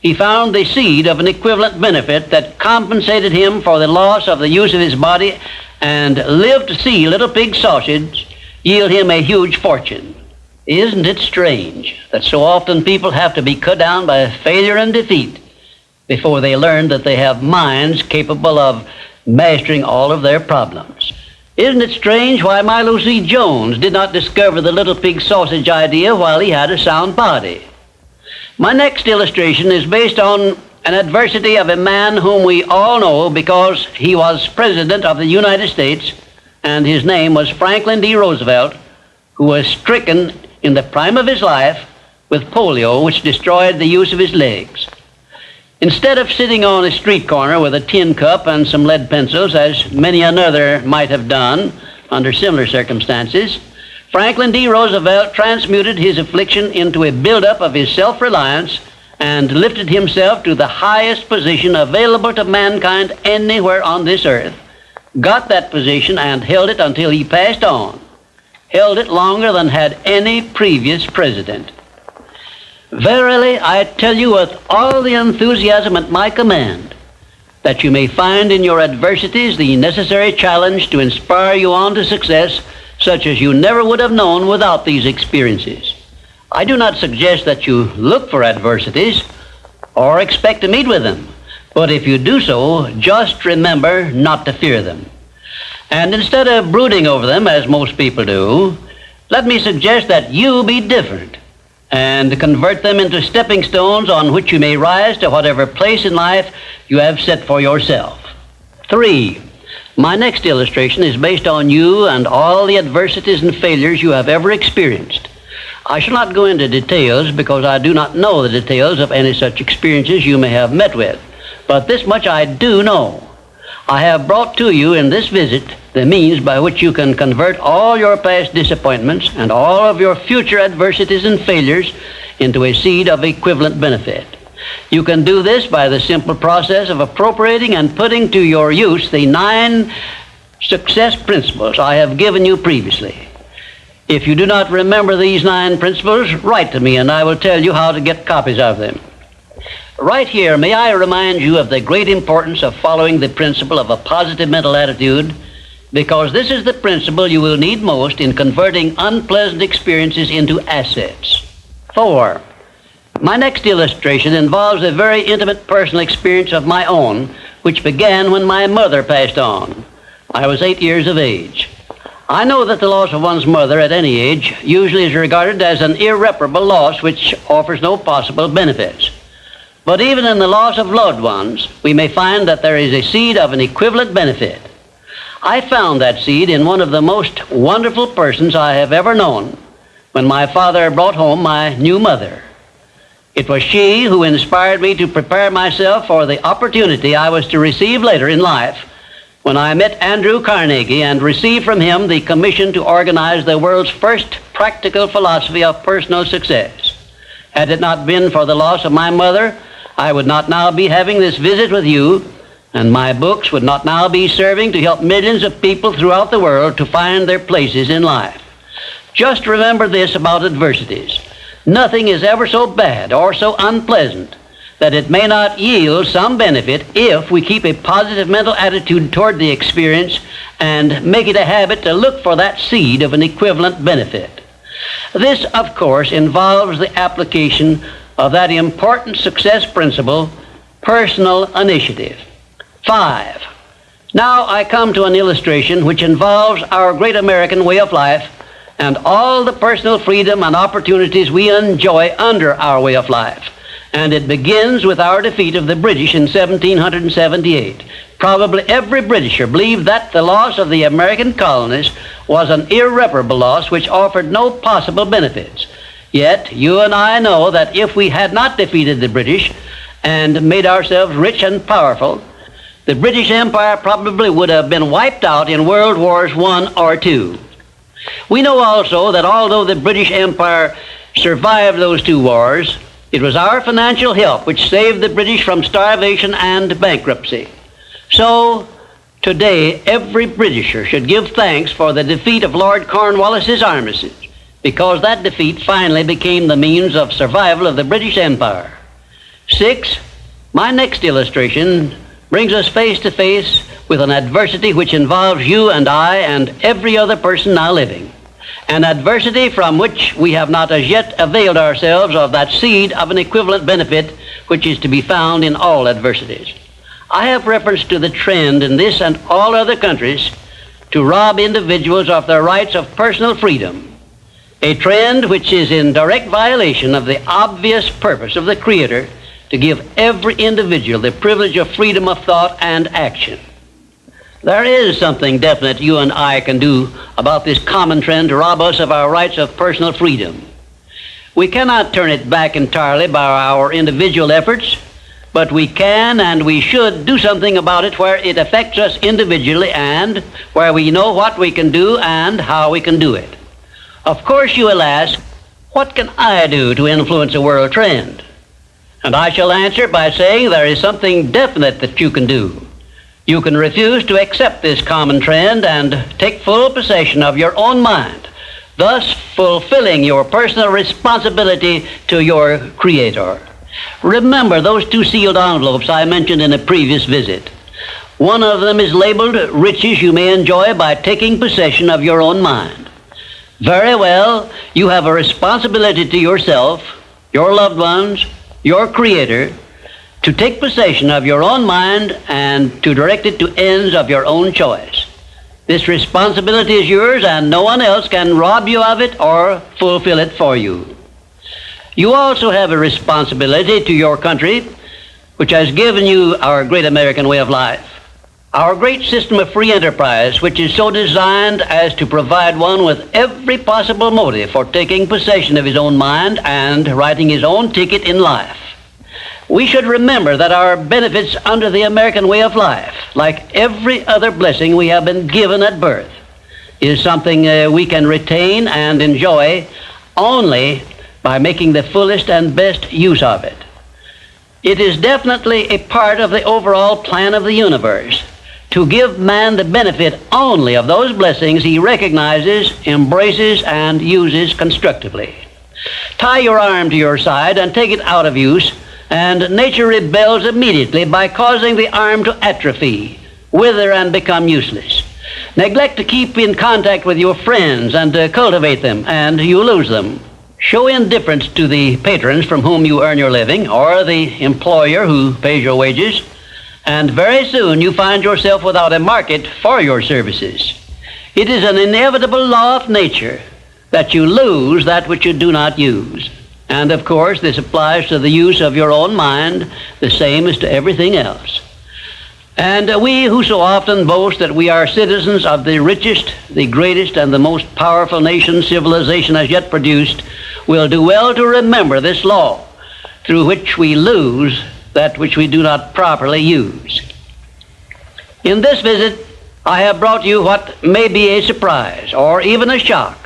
he found the seed of an equivalent benefit that compensated him for the loss of the use of his body and lived to see little pig sausage yield him a huge fortune. Isn't it strange that so often people have to be cut down by failure and defeat before they learn that they have minds capable of mastering all of their problems? Isn't it strange why Milo C. Jones did not discover the little pig sausage idea while he had a sound body? My next illustration is based on an adversity of a man whom we all know because he was President of the United States, and his name was Franklin D. Roosevelt, who was stricken in the prime of his life with polio, which destroyed the use of his legs. Instead of sitting on a street corner with a tin cup and some lead pencils, as many another might have done under similar circumstances, Franklin D. Roosevelt transmuted his affliction into a buildup of his self-reliance and lifted himself to the highest position available to mankind anywhere on this earth, got that position and held it until he passed on, held it longer than had any previous president. Verily, I tell you with all the enthusiasm at my command, that you may find in your adversities the necessary challenge to inspire you on to success such as you never would have known without these experiences. I do not suggest that you look for adversities or expect to meet with them, but if you do so, just remember not to fear them. And instead of brooding over them, as most people do, let me suggest that you be different. and convert them into stepping stones on which you may rise to whatever place in life you have set for yourself. 3. My next illustration is based on you and all the adversities and failures you have ever experienced. I shall not go into details because I do not know the details of any such experiences you may have met with, but this much I do know. I have brought to you in this visit the means by which you can convert all your past disappointments and all of your future adversities and failures into a seed of equivalent benefit. You can do this by the simple process of appropriating and putting to your use the 9 success principles I have given you previously. If you do not remember these 9 principles, write to me and I will tell you how to get copies of them. Right here, may I remind you of the great importance of following the principle of a positive mental attitude, because this is the principle you will need most in converting unpleasant experiences into assets. 4. My next illustration involves a very intimate personal experience of my own, which began when my mother passed on. I was 8 years of age. I know that the loss of one's mother at any age usually is regarded as an irreparable loss which offers no possible benefits. But even in the loss of loved ones, we may find that there is a seed of an equivalent benefit. I found that seed in one of the most wonderful persons I have ever known when my father brought home my new mother. It was she who inspired me to prepare myself for the opportunity I was to receive later in life when I met Andrew Carnegie and received from him the commission to organize the world's first practical philosophy of personal success. Had it not been for the loss of my mother, I would not now be having this visit with you, and my books would not now be serving to help millions of people throughout the world to find their places in life. Just remember this about adversities. Nothing is ever so bad or so unpleasant that it may not yield some benefit if we keep a positive mental attitude toward the experience and make it a habit to look for that seed of an equivalent benefit. This, of course, involves the application of that important success principle, personal initiative. 5. Now I come to an illustration which involves our great American way of life and all the personal freedom and opportunities we enjoy under our way of life. And it begins with our defeat of the British in 1778. Probably every Britisher believed that the loss of the American colonies was an irreparable loss which offered no possible benefits. Yet, you and I know that if we had not defeated the British and made ourselves rich and powerful, the British Empire probably would have been wiped out in World Wars I or II. We know also that although the British Empire survived those 2 wars, it was our financial help which saved the British from starvation and bankruptcy. So, today, every Britisher should give thanks for the defeat of Lord Cornwallis's armistice, because that defeat finally became the means of survival of the British Empire. 6. My next illustration brings us face to face with an adversity which involves you and I and every other person now living. An adversity from which we have not as yet availed ourselves of that seed of an equivalent benefit which is to be found in all adversities. I have reference to the trend in this and all other countries to rob individuals of their rights of personal freedom. A trend which is in direct violation of the obvious purpose of the Creator to give every individual the privilege of freedom of thought and action. There is something definite you and I can do about this common trend to rob us of our rights of personal freedom. We cannot turn it back entirely by our individual efforts, but we can and we should do something about it where it affects us individually and where we know what we can do and how we can do it. Of course, you will ask, what can I do to influence a world trend? And I shall answer by saying there is something definite that you can do. You can refuse to accept this common trend and take full possession of your own mind, thus fulfilling your personal responsibility to your Creator. Remember those 2 sealed envelopes I mentioned in a previous visit. One of them is labeled riches you may enjoy by taking possession of your own mind. Very well, you have a responsibility to yourself, your loved ones, your Creator, to take possession of your own mind and to direct it to ends of your own choice. This responsibility is yours and no one else can rob you of it or fulfill it for you. You also have a responsibility to your country, which has given you our great American way of life. Our great system of free enterprise, which is so designed as to provide one with every possible motive for taking possession of his own mind and writing his own ticket in life. We should remember that our benefits under the American way of life, like every other blessing we have been given at birth, is something we can retain and enjoy only by making the fullest and best use of it. It is definitely a part of the overall plan of the universe to give man the benefit only of those blessings he recognizes, embraces, and uses constructively. Tie your arm to your side and take it out of use, and nature rebels immediately by causing the arm to atrophy, wither, and become useless. Neglect to keep in contact with your friends and cultivate them, and you lose them. Show indifference to the patrons from whom you earn your living, or the employer who pays your wages, and very soon you find yourself without a market for your services. It is an inevitable law of nature that you lose that which you do not use. And of course, this applies to the use of your own mind, the same as to everything else. And we who so often boast that we are citizens of the richest, the greatest, and the most powerful nation civilization has yet produced, will do well to remember this law, through which we lose that which we do not properly use. In this visit, I have brought you what may be a surprise or even a shock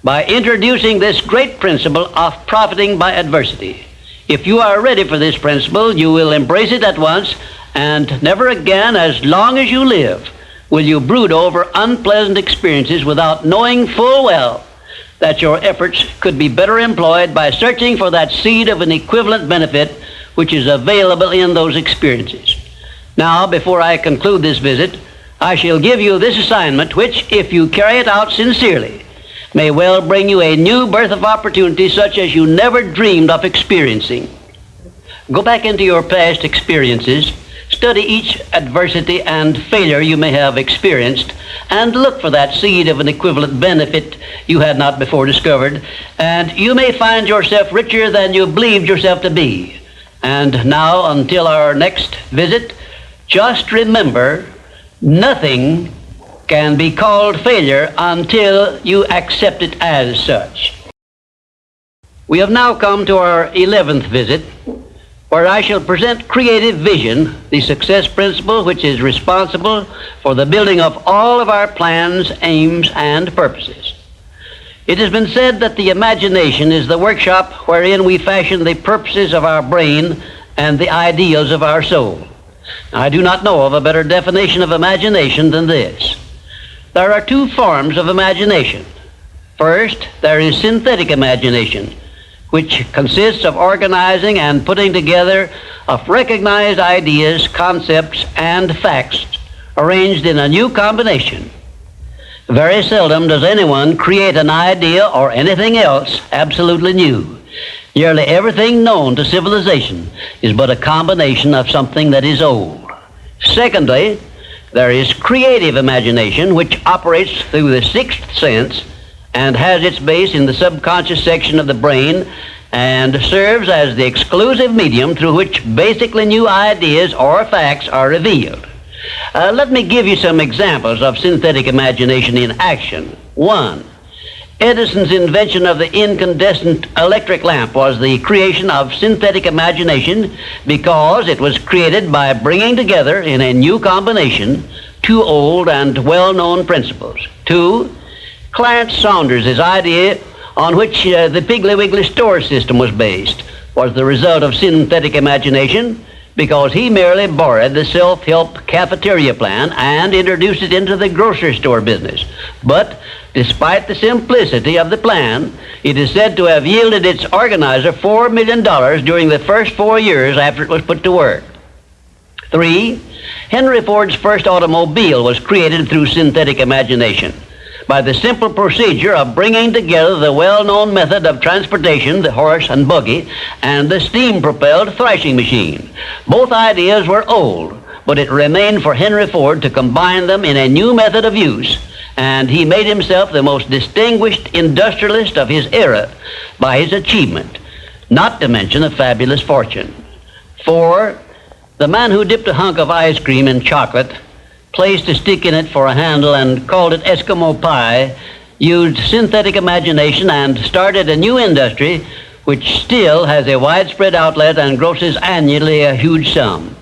by introducing this great principle of profiting by adversity. If you are ready for this principle, you will embrace it at once, and never again, as long as you live, will you brood over unpleasant experiences without knowing full well that your efforts could be better employed by searching for that seed of an equivalent benefit which is available in those experiences. Now, before I conclude this visit, I shall give you this assignment which, if you carry it out sincerely, may well bring you a new birth of opportunity such as you never dreamed of experiencing. Go back into your past experiences, study each adversity and failure you may have experienced, and look for that seed of an equivalent benefit you had not before discovered, and you may find yourself richer than you believed yourself to be. And now, until our next visit, just remember, nothing can be called failure until you accept it as such. We have now come to our 11th visit, where I shall present creative vision, the success principle which is responsible for the building of all of our plans, aims, and purposes. It has been said that the imagination is the workshop wherein we fashion the purposes of our brain and the ideals of our soul. I do not know of a better definition of imagination than this. There are two forms of imagination. First, there is synthetic imagination, which consists of organizing and putting together of recognized ideas, concepts, and facts arranged in a new combination. Very seldom does anyone create an idea or anything else absolutely new. Nearly everything known to civilization is but a combination of something that is old. Secondly, there is creative imagination, which operates through the sixth sense and has its base in the subconscious section of the brain and serves as the exclusive medium through which basically new ideas or facts are revealed. Let me give you some examples of synthetic imagination in action. 1. Edison's invention of the incandescent electric lamp was the creation of synthetic imagination because it was created by bringing together in a new combination two old and well-known principles. 2. Clarence Saunders' idea on which the Piggly Wiggly store system was based was the result of synthetic imagination because he merely borrowed the self-help cafeteria plan and introduced it into the grocery store business. But despite the simplicity of the plan, it is said to have yielded its organizer $4 million during the first 4 years after it was put to work. 3. Henry Ford's first automobile was created through synthetic imagination by the simple procedure of bringing together the well-known method of transportation, the horse and buggy, and the steam-propelled thrashing machine. Both ideas were old, but it remained for Henry Ford to combine them in a new method of use, and he made himself the most distinguished industrialist of his era by his achievement. not to mention a fabulous fortune. 4, the man who dipped a hunk of ice cream in chocolate, placed a stick in it for a handle and called it Eskimo pie, used synthetic imagination and started a new industry which still has a widespread outlet and grosses annually a huge sum.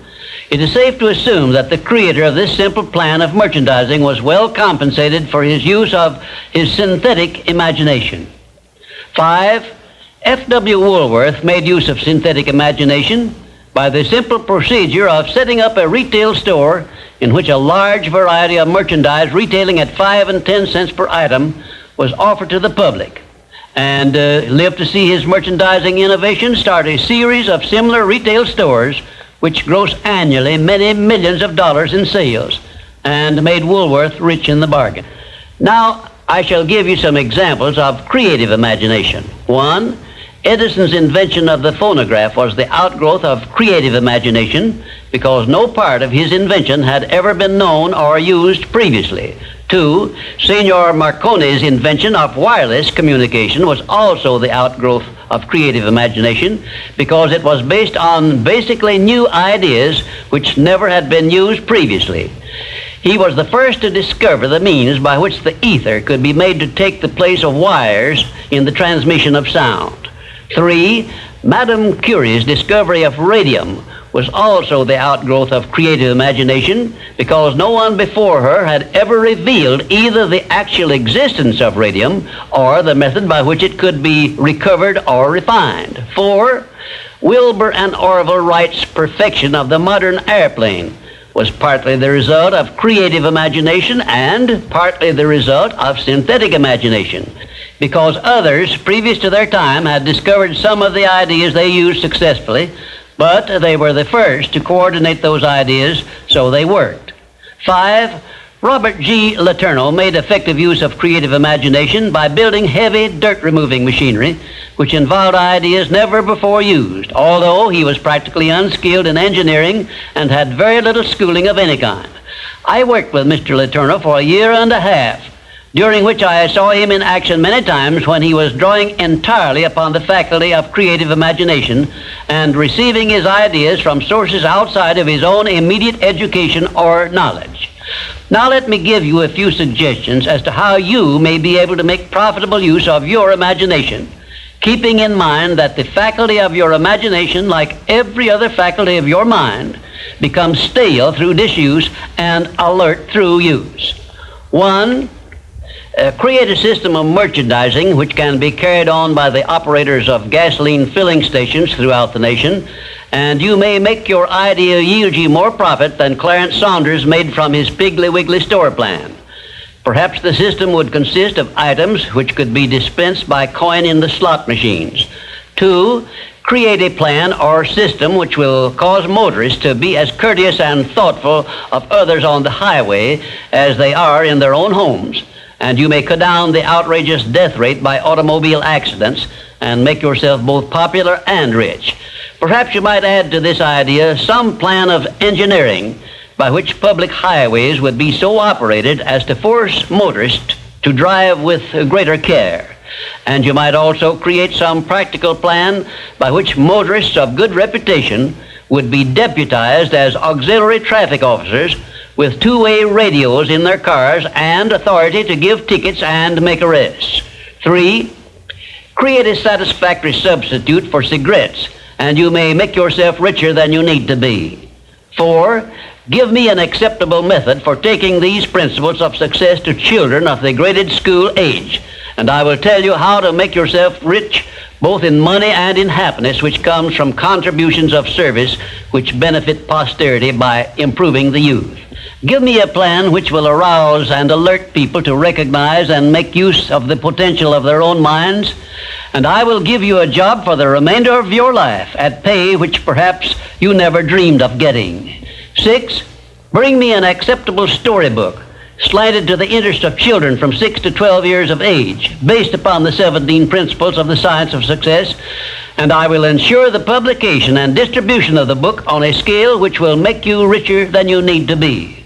It is safe to assume that the creator of this simple plan of merchandising was well compensated for his use of his synthetic imagination. 5, F.W. Woolworth made use of synthetic imagination by the simple procedure of setting up a retail store in which a large variety of merchandise retailing at 5 and 10 cents per item was offered to the public, and lived to see his merchandising innovation start a series of similar retail stores which gross annually many millions of dollars in sales and made Woolworth rich in the bargain. Now, I shall give you some examples of creative imagination. 1, Edison's invention of the phonograph was the outgrowth of creative imagination because no part of his invention had ever been known or used previously. 2, Signor Marconi's invention of wireless communication was also the outgrowth of creative imagination because it was based on basically new ideas which never had been used previously. He was the first to discover the means by which the ether could be made to take the place of wires in the transmission of sound. 3, Madame Curie's discovery of radium was also the outgrowth of creative imagination because no one before her had ever revealed either the actual existence of radium or the method by which it could be recovered or refined. 4, Wilbur and Orville Wright's perfection of the modern airplane was partly the result of creative imagination and partly the result of synthetic imagination, because others previous to their time had discovered some of the ideas they used successfully, but they were the first to coordinate those ideas so they worked. 5, Robert G. Letourneau made effective use of creative imagination by building heavy dirt-removing machinery, which involved ideas never before used, although he was practically unskilled in engineering and had very little schooling of any kind. I worked with Mr. Letourneau for a year and a half, during which I saw him in action many times when he was drawing entirely upon the faculty of creative imagination and receiving his ideas from sources outside of his own immediate education or knowledge. Now let me give you a few suggestions as to how you may be able to make profitable use of your imagination, keeping in mind that the faculty of your imagination, like every other faculty of your mind, becomes stale through disuse and alert through use. 1, create a system of merchandising which can be carried on by the operators of gasoline filling stations throughout the nation, and you may make your idea yield you more profit than Clarence Saunders made from his Piggly Wiggly store plan. Perhaps the system would consist of items which could be dispensed by coin in the slot machines. 2, create a plan or system which will cause motorists to be as courteous and thoughtful of others on the highway as they are in their own homes, and you may cut down the outrageous death rate by automobile accidents and make yourself both popular and rich. Perhaps you might add to this idea some plan of engineering by which public highways would be so operated as to force motorists to drive with greater care. And you might also create some practical plan by which motorists of good reputation would be deputized as auxiliary traffic officers with two-way radios in their cars and authority to give tickets and make arrests. 3, create a satisfactory substitute for cigarettes, and you may make yourself richer than you need to be. 4, give me an acceptable method for taking these principles of success to children of the graded school age, and I will tell you how to make yourself rich both in money and in happiness, which comes from contributions of service which benefit posterity by improving the youth. Give me a plan which will arouse and alert people to recognize and make use of the potential of their own minds, and I will give you a job for the remainder of your life at pay which perhaps you never dreamed of getting. 6, bring me an acceptable storybook slanted to the interest of children from 6 to 12 years of age, based upon the 17 principles of the science of success, and I will ensure the publication and distribution of the book on a scale which will make you richer than you need to be.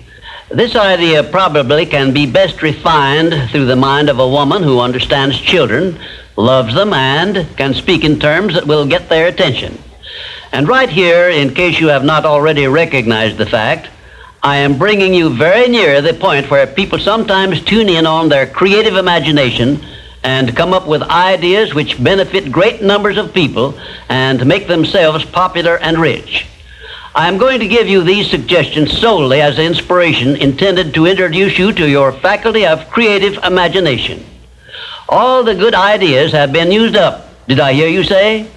This idea probably can be best refined through the mind of a woman who understands children, loves them, and can speak in terms that will get their attention. And right here, in case you have not already recognized the fact, I am bringing you very near the point where people sometimes tune in on their creative imagination and come up with ideas which benefit great numbers of people and make themselves popular and rich. I am going to give you these suggestions solely as inspiration intended to introduce you to your faculty of creative imagination. All the good ideas have been used up, did I hear you say?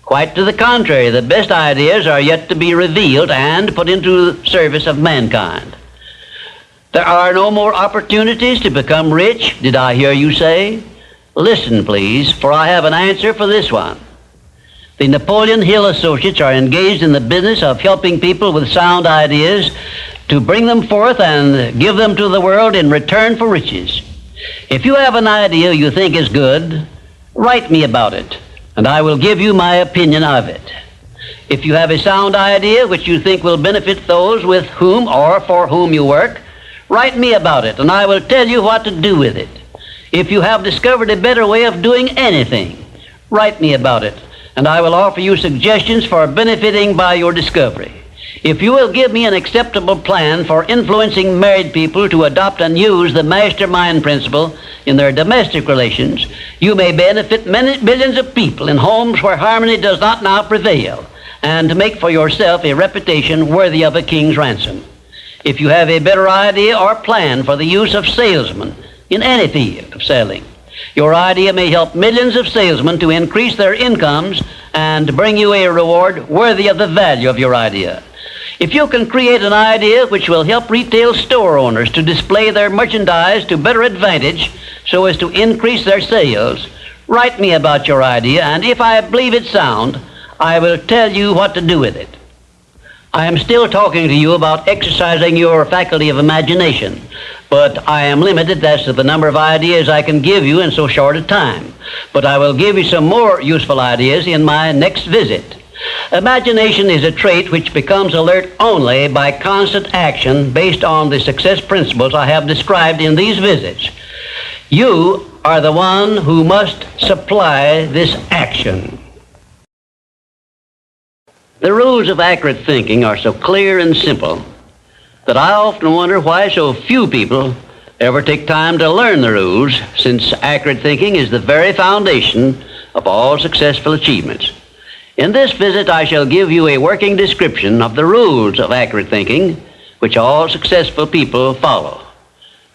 Quite to the contrary, the best ideas are yet to be revealed and put into the service of mankind. There are no more opportunities to become rich, did I hear you say? Listen, please, for I have an answer for this one. The Napoleon Hill Associates are engaged in the business of helping people with sound ideas to bring them forth and give them to the world in return for riches. If you have an idea you think is good, write me about it, and I will give you my opinion of it. If you have a sound idea which you think will benefit those with whom or for whom you work, write me about it, and I will tell you what to do with it. If you have discovered a better way of doing anything, write me about it, and I will offer you suggestions for benefiting by your discovery. If you will give me an acceptable plan for influencing married people to adopt and use the mastermind principle in their domestic relations, you may benefit many millions of people in homes where harmony does not now prevail, and make for yourself a reputation worthy of a king's ransom. If you have a better idea or plan for the use of salesmen in any field of selling, your idea may help millions of salesmen to increase their incomes and bring you a reward worthy of the value of your idea. If you can create an idea which will help retail store owners to display their merchandise to better advantage so as to increase their sales, write me about your idea, and if I believe it sound, I will tell you what to do with it. I am still talking to you about exercising your faculty of imagination, but I am limited as to the number of ideas I can give you in so short a time. But I will give you some more useful ideas in my next visit. Imagination is a trait which becomes alert only by constant action based on the success principles I have described in these visits. You are the one who must supply this action. The rules of accurate thinking are so clear and simple that I often wonder why so few people ever take time to learn the rules, since accurate thinking is the very foundation of all successful achievements. In this visit, I shall give you a working description of the rules of accurate thinking, which all successful people follow.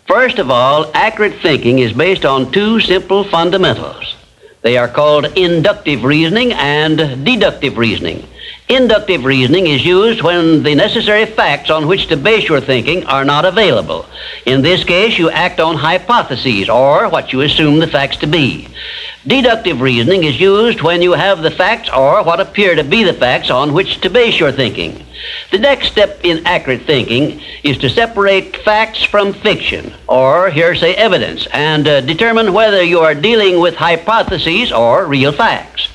First of all, accurate thinking is based on two simple fundamentals. They are called inductive reasoning and deductive reasoning. Inductive reasoning is used when the necessary facts on which to base your thinking are not available. In this case, you act on hypotheses, or what you assume the facts to be. Deductive reasoning is used when you have the facts, or what appear to be the facts, on which to base your thinking. The next step in accurate thinking is to separate facts from fiction, or hearsay evidence, and determine whether you are dealing with hypotheses or real facts.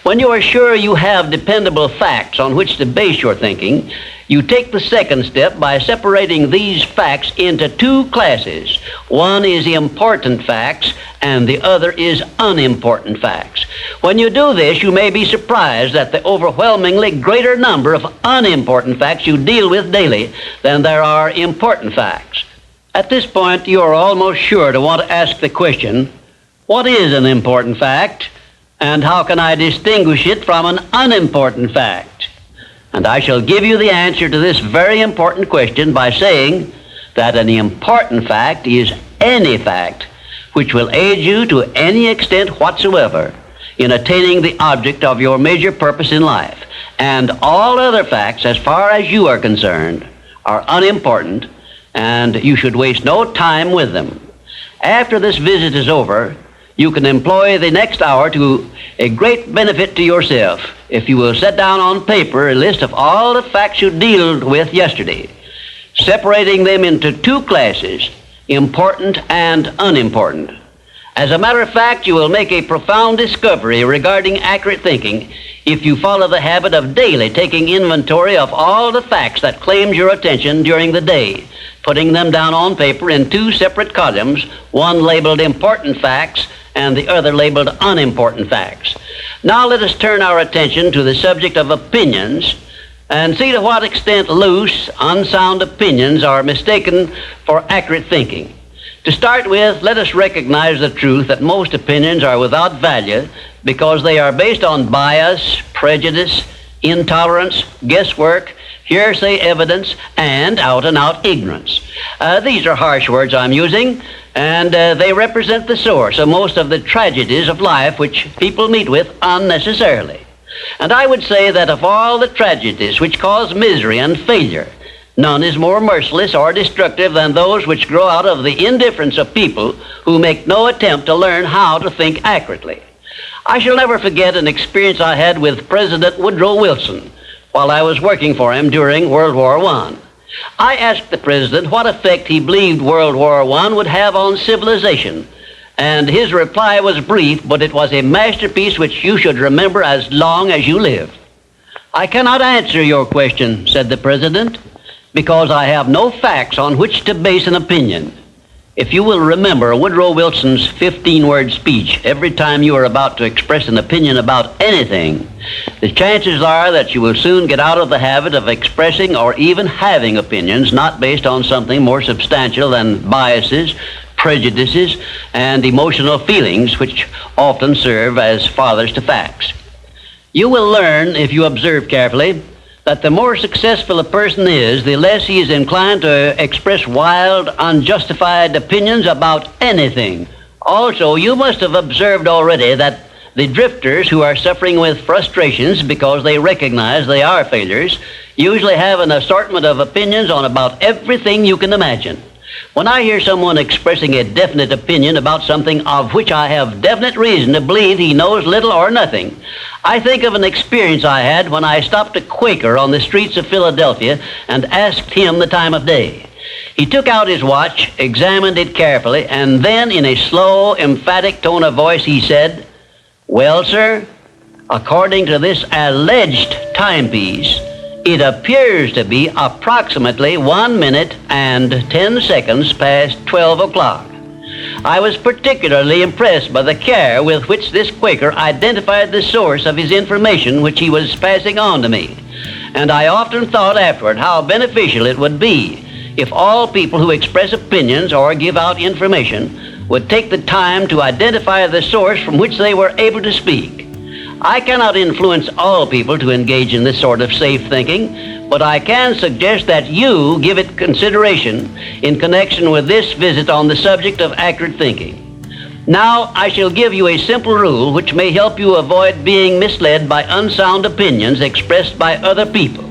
When you are sure you have dependable facts on which to base your thinking, you take the second step by separating these facts into two classes. One is important facts, and the other is unimportant facts. When you do this, you may be surprised at the overwhelmingly greater number of unimportant facts you deal with daily than there are important facts. At this point, you are almost sure to want to ask the question, what is an important fact? And how can I distinguish it from an unimportant fact? And I shall give you the answer to this very important question by saying that an important fact is any fact which will aid you to any extent whatsoever in attaining the object of your major purpose in life. And all other facts, as far as you are concerned, are unimportant, and you should waste no time with them. After this visit is over, you can employ the next hour to a great benefit to yourself if you will set down on paper a list of all the facts you dealt with yesterday, separating them into two classes, important and unimportant. As a matter of fact, you will make a profound discovery regarding accurate thinking if you follow the habit of daily taking inventory of all the facts that claimed your attention during the day, putting them down on paper in two separate columns, one labeled important facts and the other labeled unimportant facts. Now let us turn our attention to the subject of opinions and see to what extent loose, unsound opinions are mistaken for accurate thinking. To start with, let us recognize the truth that most opinions are without value because they are based on bias, prejudice, intolerance, guesswork, hearsay evidence, and out-and-out ignorance. These are harsh words I'm using, and they represent the source of most of the tragedies of life which people meet with unnecessarily. And I would say that of all the tragedies which cause misery and failure, none is more merciless or destructive than those which grow out of the indifference of people who make no attempt to learn how to think accurately. I shall never forget an experience I had with President Woodrow Wilson while I was working for him during World War I. I asked the President what effect he believed World War I would have on civilization, and his reply was brief, but it was a masterpiece which you should remember as long as you live. "I cannot answer your question," said the President, "because I have no facts on which to base an opinion." If you will remember Woodrow Wilson's 15-word speech every time you are about to express an opinion about anything, the chances are that you will soon get out of the habit of expressing or even having opinions not based on something more substantial than biases, prejudices, and emotional feelings which often serve as fathers to facts. You will learn, if you observe carefully, that the more successful a person is, the less he is inclined to express wild, unjustified opinions about anything. Also, you must have observed already that the drifters who are suffering with frustrations because they recognize they are failures usually have an assortment of opinions on about everything you can imagine. When I hear someone expressing a definite opinion about something of which I have definite reason to believe he knows little or nothing, I think of an experience I had when I stopped a Quaker on the streets of Philadelphia and asked him the time of day. He took out his watch, examined it carefully, and then in a slow, emphatic tone of voice he said, "Well, sir, according to this alleged timepiece, it appears to be approximately 1 minute and 10 seconds past 12 o'clock. I was particularly impressed by the care with which this Quaker identified the source of his information which he was passing on to me, and I often thought afterward how beneficial it would be if all people who express opinions or give out information would take the time to identify the source from which they were able to speak. I cannot influence all people to engage in this sort of safe thinking, but I can suggest that you give it consideration in connection with this visit on the subject of accurate thinking. Now, I shall give you a simple rule which may help you avoid being misled by unsound opinions expressed by other people.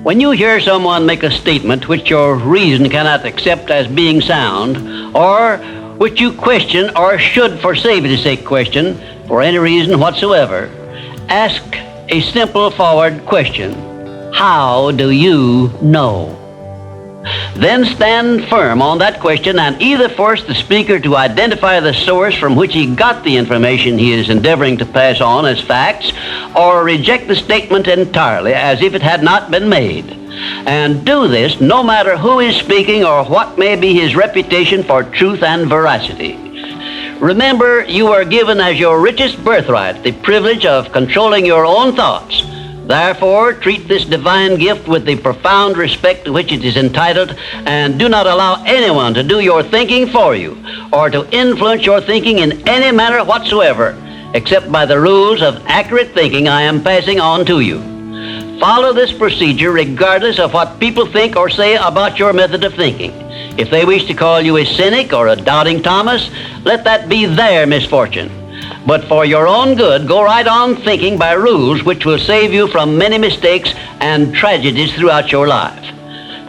When you hear someone make a statement which your reason cannot accept as being sound, or which you question or should, for safety's sake, question for any reason whatsoever, ask a simple forward question. How do you know? Then stand firm on that question and either force the speaker to identify the source from which he got the information he is endeavoring to pass on as facts, or reject the statement entirely as if it had not been made. And do this no matter who is speaking or what may be his reputation for truth and veracity. Remember, you are given as your richest birthright the privilege of controlling your own thoughts. Therefore, treat this divine gift with the profound respect to which it is entitled, and do not allow anyone to do your thinking for you, or to influence your thinking in any manner whatsoever, except by the rules of accurate thinking I am passing on to you. Follow this procedure regardless of what people think or say about your method of thinking. If they wish to call you a cynic or a doubting Thomas, let that be their misfortune. But for your own good, go right on thinking by rules which will save you from many mistakes and tragedies throughout your life.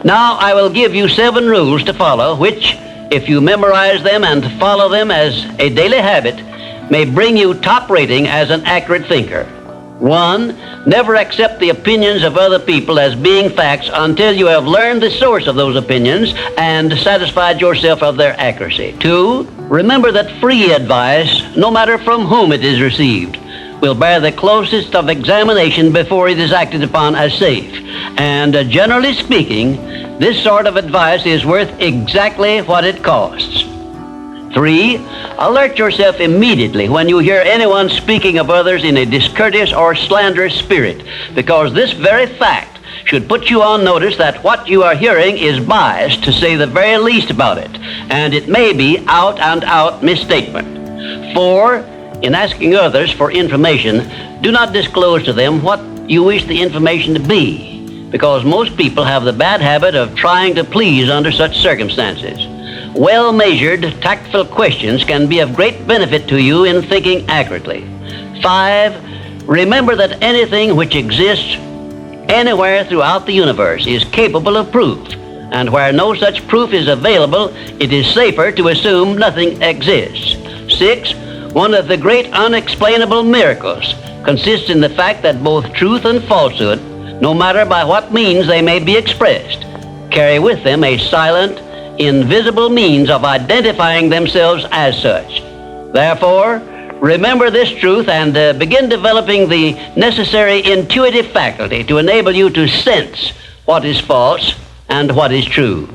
Now I will give you 7 rules to follow, which, if you memorize them and follow them as a daily habit, may bring you top rating as an accurate thinker. 1, never accept the opinions of other people as being facts until you have learned the source of those opinions and satisfied yourself of their accuracy. 2, remember that free advice, no matter from whom it is received, will bear the closest of examination before it is acted upon as safe. And generally speaking, this sort of advice is worth exactly what it costs. 3, alert yourself immediately when you hear anyone speaking of others in a discourteous or slanderous spirit, because this very fact should put you on notice that what you are hearing is biased, to say the very least about it, and it may be out and out misstatement. 4, in asking others for information, do not disclose to them what you wish the information to be, because most people have the bad habit of trying to please under such circumstances. Well-measured, tactful questions can be of great benefit to you in thinking accurately. 5, remember that anything which exists anywhere throughout the universe is capable of proof, and where no such proof is available, it is safer to assume nothing exists. 6, one of the great unexplainable miracles consists in the fact that both truth and falsehood, no matter by what means they may be expressed, carry with them a silent, invisible means of identifying themselves as such. Therefore, remember this truth and begin developing the necessary intuitive faculty to enable you to sense what is false and what is true.